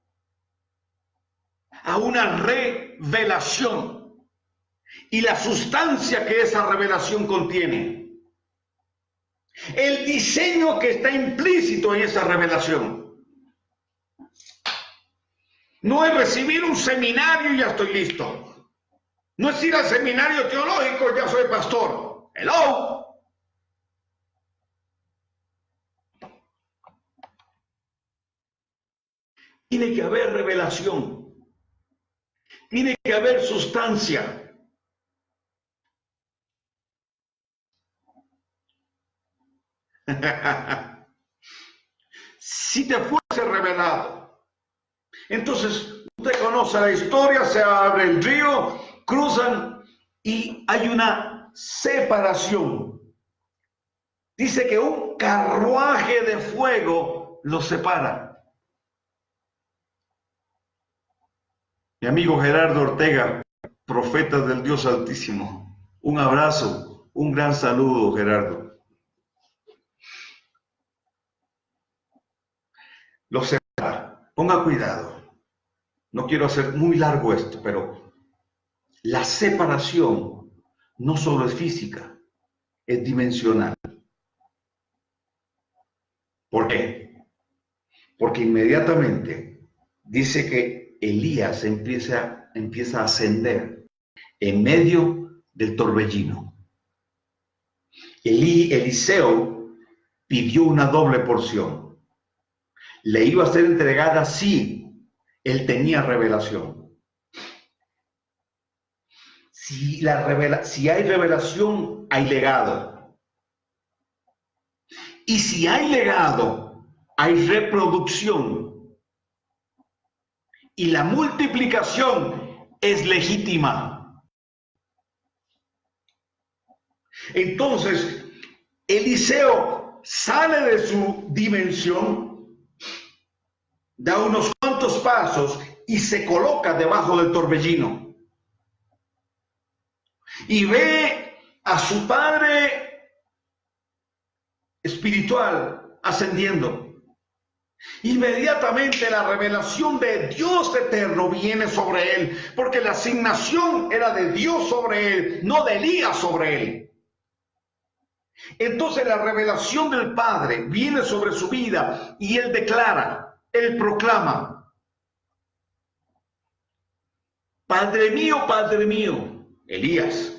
a una revelación. Y la sustancia que esa revelación contiene. El diseño que está implícito en esa revelación. No es recibir un seminario y ya estoy listo. No es ir al seminario teológico, ya soy pastor. Hello. Tiene que haber revelación. Tiene que haber sustancia. Si te fuese revelado, entonces usted conoce la historia, se abre el río, cruzan y hay una separación. Dice que un carruaje de fuego los separa. Mi amigo Gerardo Ortega, profeta del Dios Altísimo, un abrazo, un gran saludo, Gerardo. Los separa. Ponga cuidado. No quiero hacer muy largo esto, pero la separación no solo es física, es dimensional. ¿Por qué? Porque inmediatamente dice que Elías empieza a ascender en medio del torbellino. Eliseo pidió una doble porción. Le iba a ser entregada si él tenía revelación. Si hay revelación, hay legado. Y si hay legado, hay reproducción. Y la multiplicación es legítima. Entonces, Eliseo sale de su dimensión, da unos cuantos pasos y se coloca debajo del torbellino. Y ve a su padre espiritual ascendiendo. Inmediatamente la revelación de Dios eterno viene sobre él, porque la asignación era de Dios sobre él, no de Elías sobre él. Entonces la revelación del Padre viene sobre su vida y él declara, él proclama: Padre mío, Elías,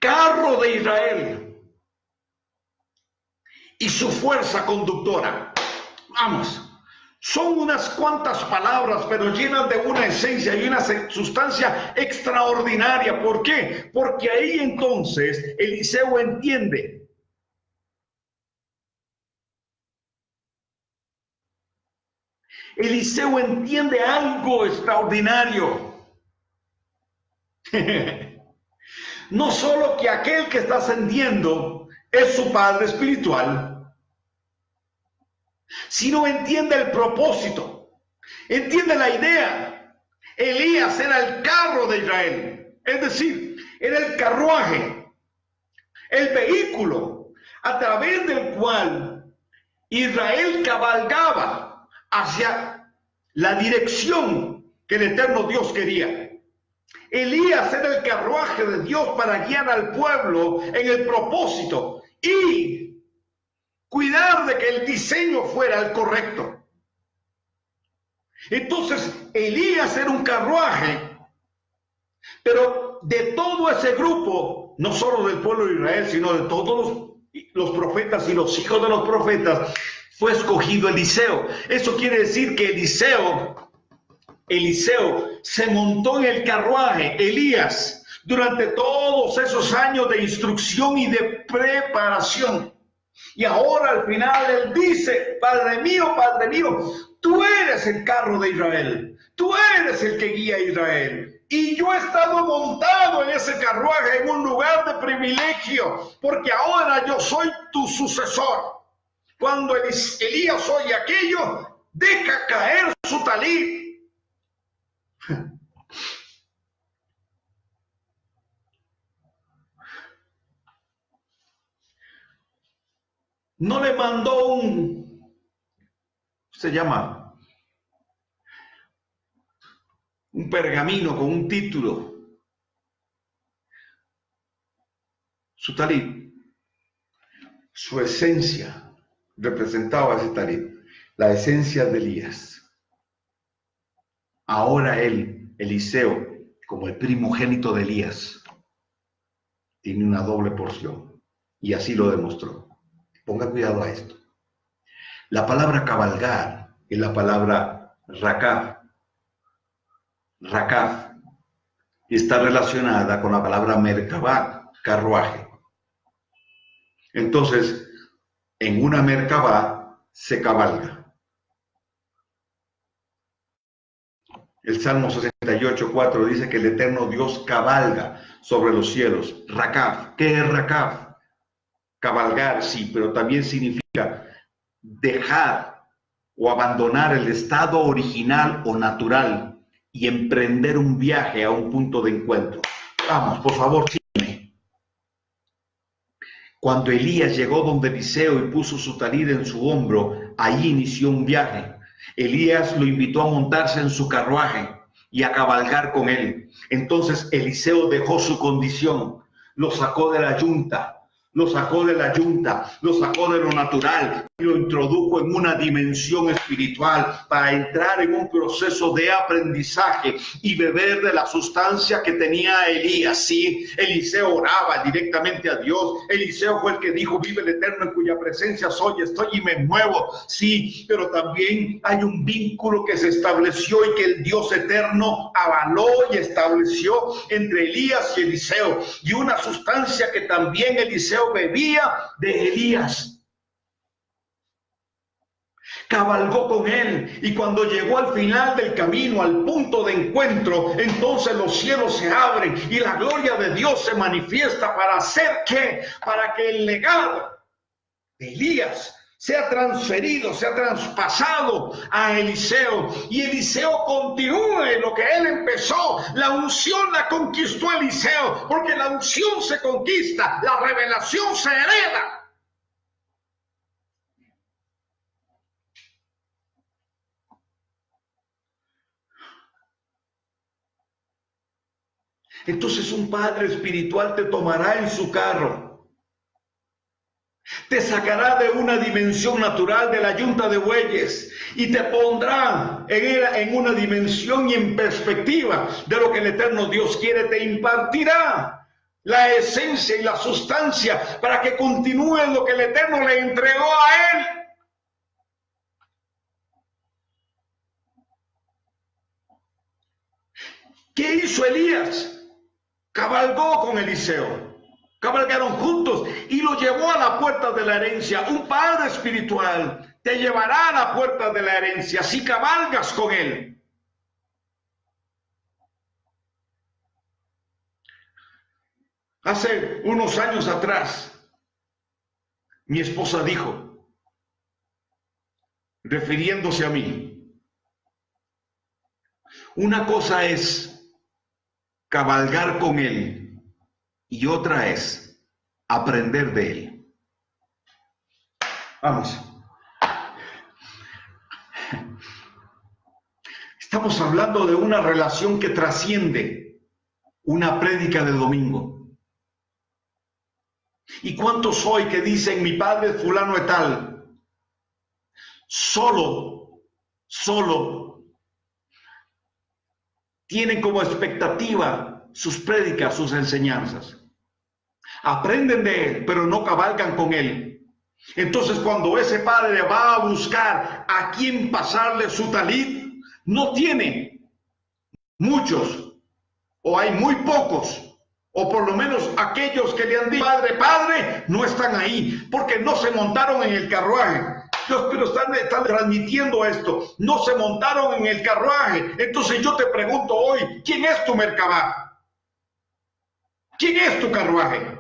carro de Israel y su fuerza conductora. Vamos, son unas cuantas palabras, pero llenas de una esencia y una sustancia extraordinaria. ¿Por qué? Porque ahí entonces Eliseo entiende. Eliseo entiende algo extraordinario. No solo que aquel que está ascendiendo es su padre espiritual, sino entiende el propósito, entiende la idea. Elías era el carro de Israel, es decir, era el carruaje, el vehículo a través del cual Israel cabalgaba hacia la dirección que el eterno Dios quería. Elías era el carruaje de Dios para guiar al pueblo en el propósito y cuidar de que el diseño fuera el correcto. Entonces, Elías era un carruaje, pero de todo ese grupo, no solo del pueblo de Israel, sino de todos los profetas y los hijos de los profetas, fue escogido Eliseo. Eso quiere decir que Eliseo se montó en el carruaje, Elías, durante todos esos años de instrucción y de preparación. Y ahora al final él dice: Padre mío, tú eres el carro de Israel, tú eres el que guía a Israel. Y yo he estado montado en ese carruaje en un lugar de privilegio, porque ahora yo soy tu sucesor. Cuando Elías oye aquello, deja caer su talí. No le mandó un pergamino con un título. Su talit, su esencia representaba ese talit, la esencia de Elías. Ahora él, Eliseo, como el primogénito de Elías, tiene una doble porción, y así lo demostró. Ponga cuidado a esto. La palabra cabalgar es la palabra rakaf. Rakaf está relacionada con la palabra merkabah, carruaje. Entonces, en una merkabah se cabalga. El Salmo 68:4 dice que el eterno Dios cabalga sobre los cielos. Rakaf. ¿Qué es rakaf? Cabalgar, sí, pero también significa dejar o abandonar el estado original o natural y emprender un viaje a un punto de encuentro. Vamos, por favor, sígueme. Cuando Elías llegó donde Eliseo y puso su talit en su hombro, ahí inició un viaje. Elías lo invitó a montarse en su carruaje y a cabalgar con él. Entonces Eliseo dejó su condición, lo sacó de la yunta, lo sacó de lo natural y lo introdujo en una dimensión espiritual para entrar en un proceso de aprendizaje y beber de la sustancia que tenía Elías. Sí, Eliseo oraba directamente a Dios. Eliseo fue el que dijo: vive el Eterno en cuya presencia estoy y me muevo. Sí, pero también hay un vínculo que se estableció y que el Dios eterno avaló y estableció entre Elías y Eliseo, y una sustancia que también Eliseo bebía de Elías. Cabalgó con él, y cuando llegó al final del camino, al punto de encuentro, entonces los cielos se abren y la gloria de Dios se manifiesta para hacer que, para que el legado de Elías sea transferido, sea traspasado a Eliseo, y Eliseo continúe lo que él empezó. La unción la conquistó Eliseo, porque la unción se conquista, la revelación se hereda. Entonces un padre espiritual te tomará en su carro, te sacará de una dimensión natural de la yunta de bueyes y te pondrá en una dimensión y en perspectiva de lo que el eterno Dios quiere. Te impartirá la esencia y la sustancia para que continúe lo que el eterno le entregó a él. ¿Qué hizo Elías? Cabalgó con Eliseo, cabalgaron juntos y lo llevó a la puerta de la herencia. Un padre espiritual te llevará a la puerta de la herencia si cabalgas con él. Hace unos años atrás, mi esposa dijo, refiriéndose a mí, una cosa es cabalgar con él y otra es aprender de él. Vamos. Estamos hablando de una relación que trasciende una prédica de domingo. ¿Y cuántos hoy que dicen mi padre es fulano de tal? Solo tienen como expectativa sus prédicas, sus enseñanzas. Aprenden de él, pero no cabalgan con él. Entonces, cuando ese padre va a buscar a quién pasarle su talit, no tiene muchos, o hay muy pocos, o por lo menos aquellos que le han dicho padre, padre, no están ahí, porque no se montaron en el carruaje. Pero están transmitiendo esto, no se montaron en el carruaje. Entonces yo te pregunto hoy, ¿quién es tu Merkabah? ¿Quién es tu carruaje?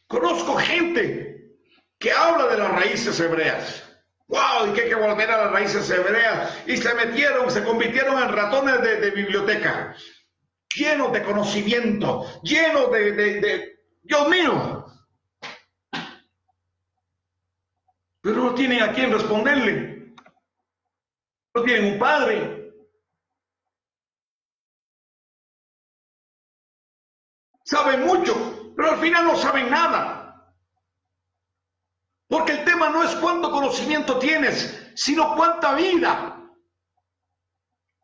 Conozco gente que habla de las raíces hebreas. ¡Wow! Y que hay que volver a las raíces hebreas. Y se convirtieron en ratones de biblioteca. Llenos de conocimiento, llenos de Dios mío. Pero no tienen a quién responderle. No tienen un padre. Saben mucho, pero al final no saben nada. Porque el tema no es cuánto conocimiento tienes, sino cuánta vida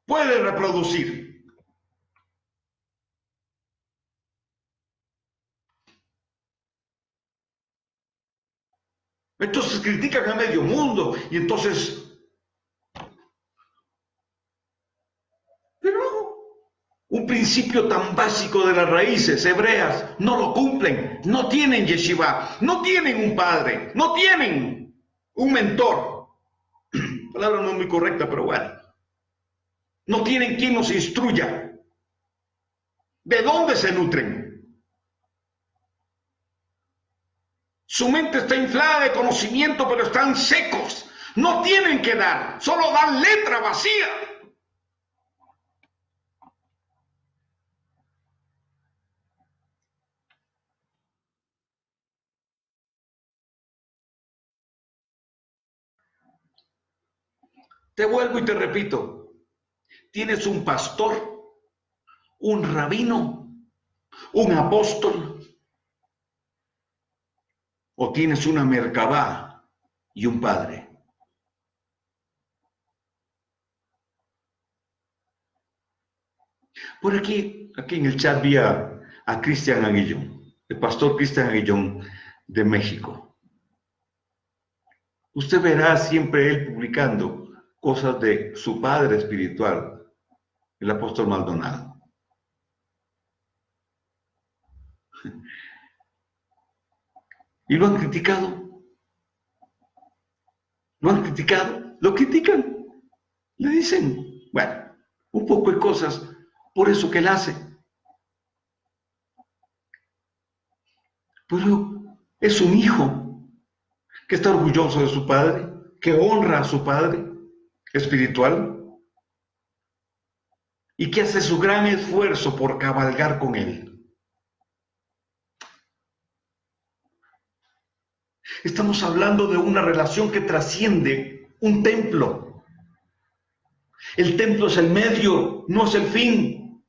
puedes reproducir. Entonces critican a medio mundo y entonces... Pero no, un principio tan básico de las raíces hebreas no lo cumplen, no tienen yeshiva, no tienen un padre, no tienen un mentor. La palabra no es muy correcta, pero bueno. No tienen quien los instruya. ¿De dónde se nutren? Su mente está inflada de conocimiento, pero están secos. No tienen que dar, solo dan letra vacía. Te vuelvo y te repito, tienes un pastor, un rabino, un apóstol, o tienes una Merkabah y un padre. Por aquí en el chat vi a Cristian Aguillón, el pastor Cristian Aguillón de México. Usted verá siempre él publicando cosas de su padre espiritual, el apóstol Maldonado. Y lo han criticado. Lo han criticado, lo critican. Le dicen, bueno, un poco de cosas por eso que él hace. Pero es un hijo que está orgulloso de su padre, que honra a su padre espiritual y que hace su gran esfuerzo por cabalgar con él. Estamos hablando de una relación que trasciende un templo. El templo es el medio, no es el fin.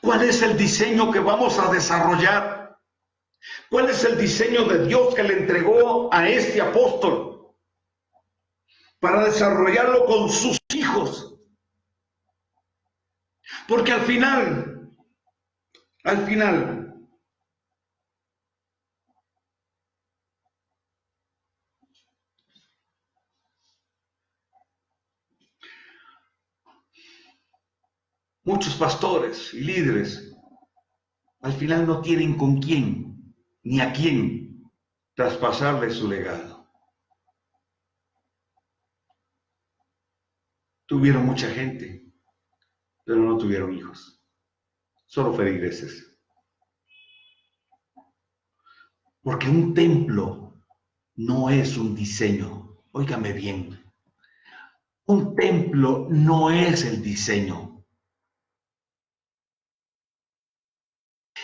¿Cuál es el diseño que vamos a desarrollar? ¿Cuál es el diseño de Dios que le entregó a este apóstol para desarrollarlo con sus hijos? Porque al final, muchos pastores y líderes, al final no tienen con quién ni a quién traspasarle su legado. Tuvieron mucha gente, pero no tuvieron hijos. Solo feligreses. Porque un templo no es un diseño. Óigame bien. Un templo no es el diseño.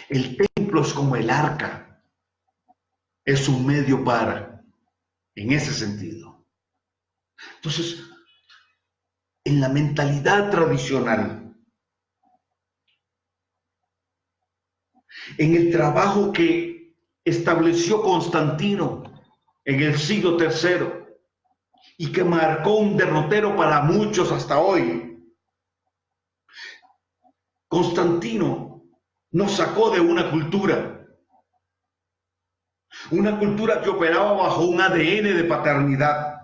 El templo es como el arca. Es un medio para, en ese sentido. Entonces, en la mentalidad tradicional, en el trabajo que estableció Constantino en el siglo III y que marcó un derrotero para muchos hasta hoy, Constantino nos sacó de una cultura que operaba bajo un ADN de paternidad,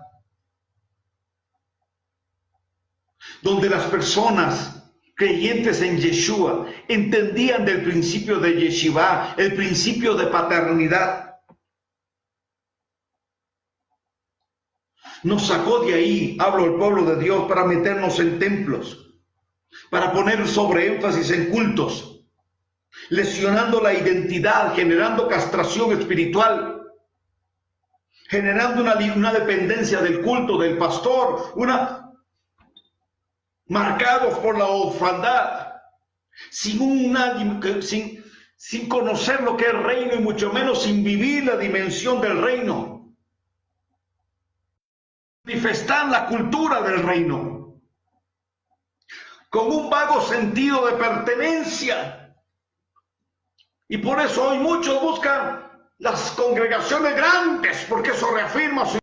donde las personas creyentes en Yeshua entendían del principio de Yeshivá, el principio de paternidad. Nos sacó de ahí, hablo del pueblo de Dios, para meternos en templos, para poner sobreénfasis en cultos, lesionando la identidad, generando castración espiritual, generando una dependencia del culto, del pastor, marcados por la orfandad, sin conocer lo que es reino y mucho menos sin vivir la dimensión del reino, manifestar la cultura del reino, con un vago sentido de pertenencia. Y por eso hoy muchos buscan las congregaciones grandes, porque eso reafirma su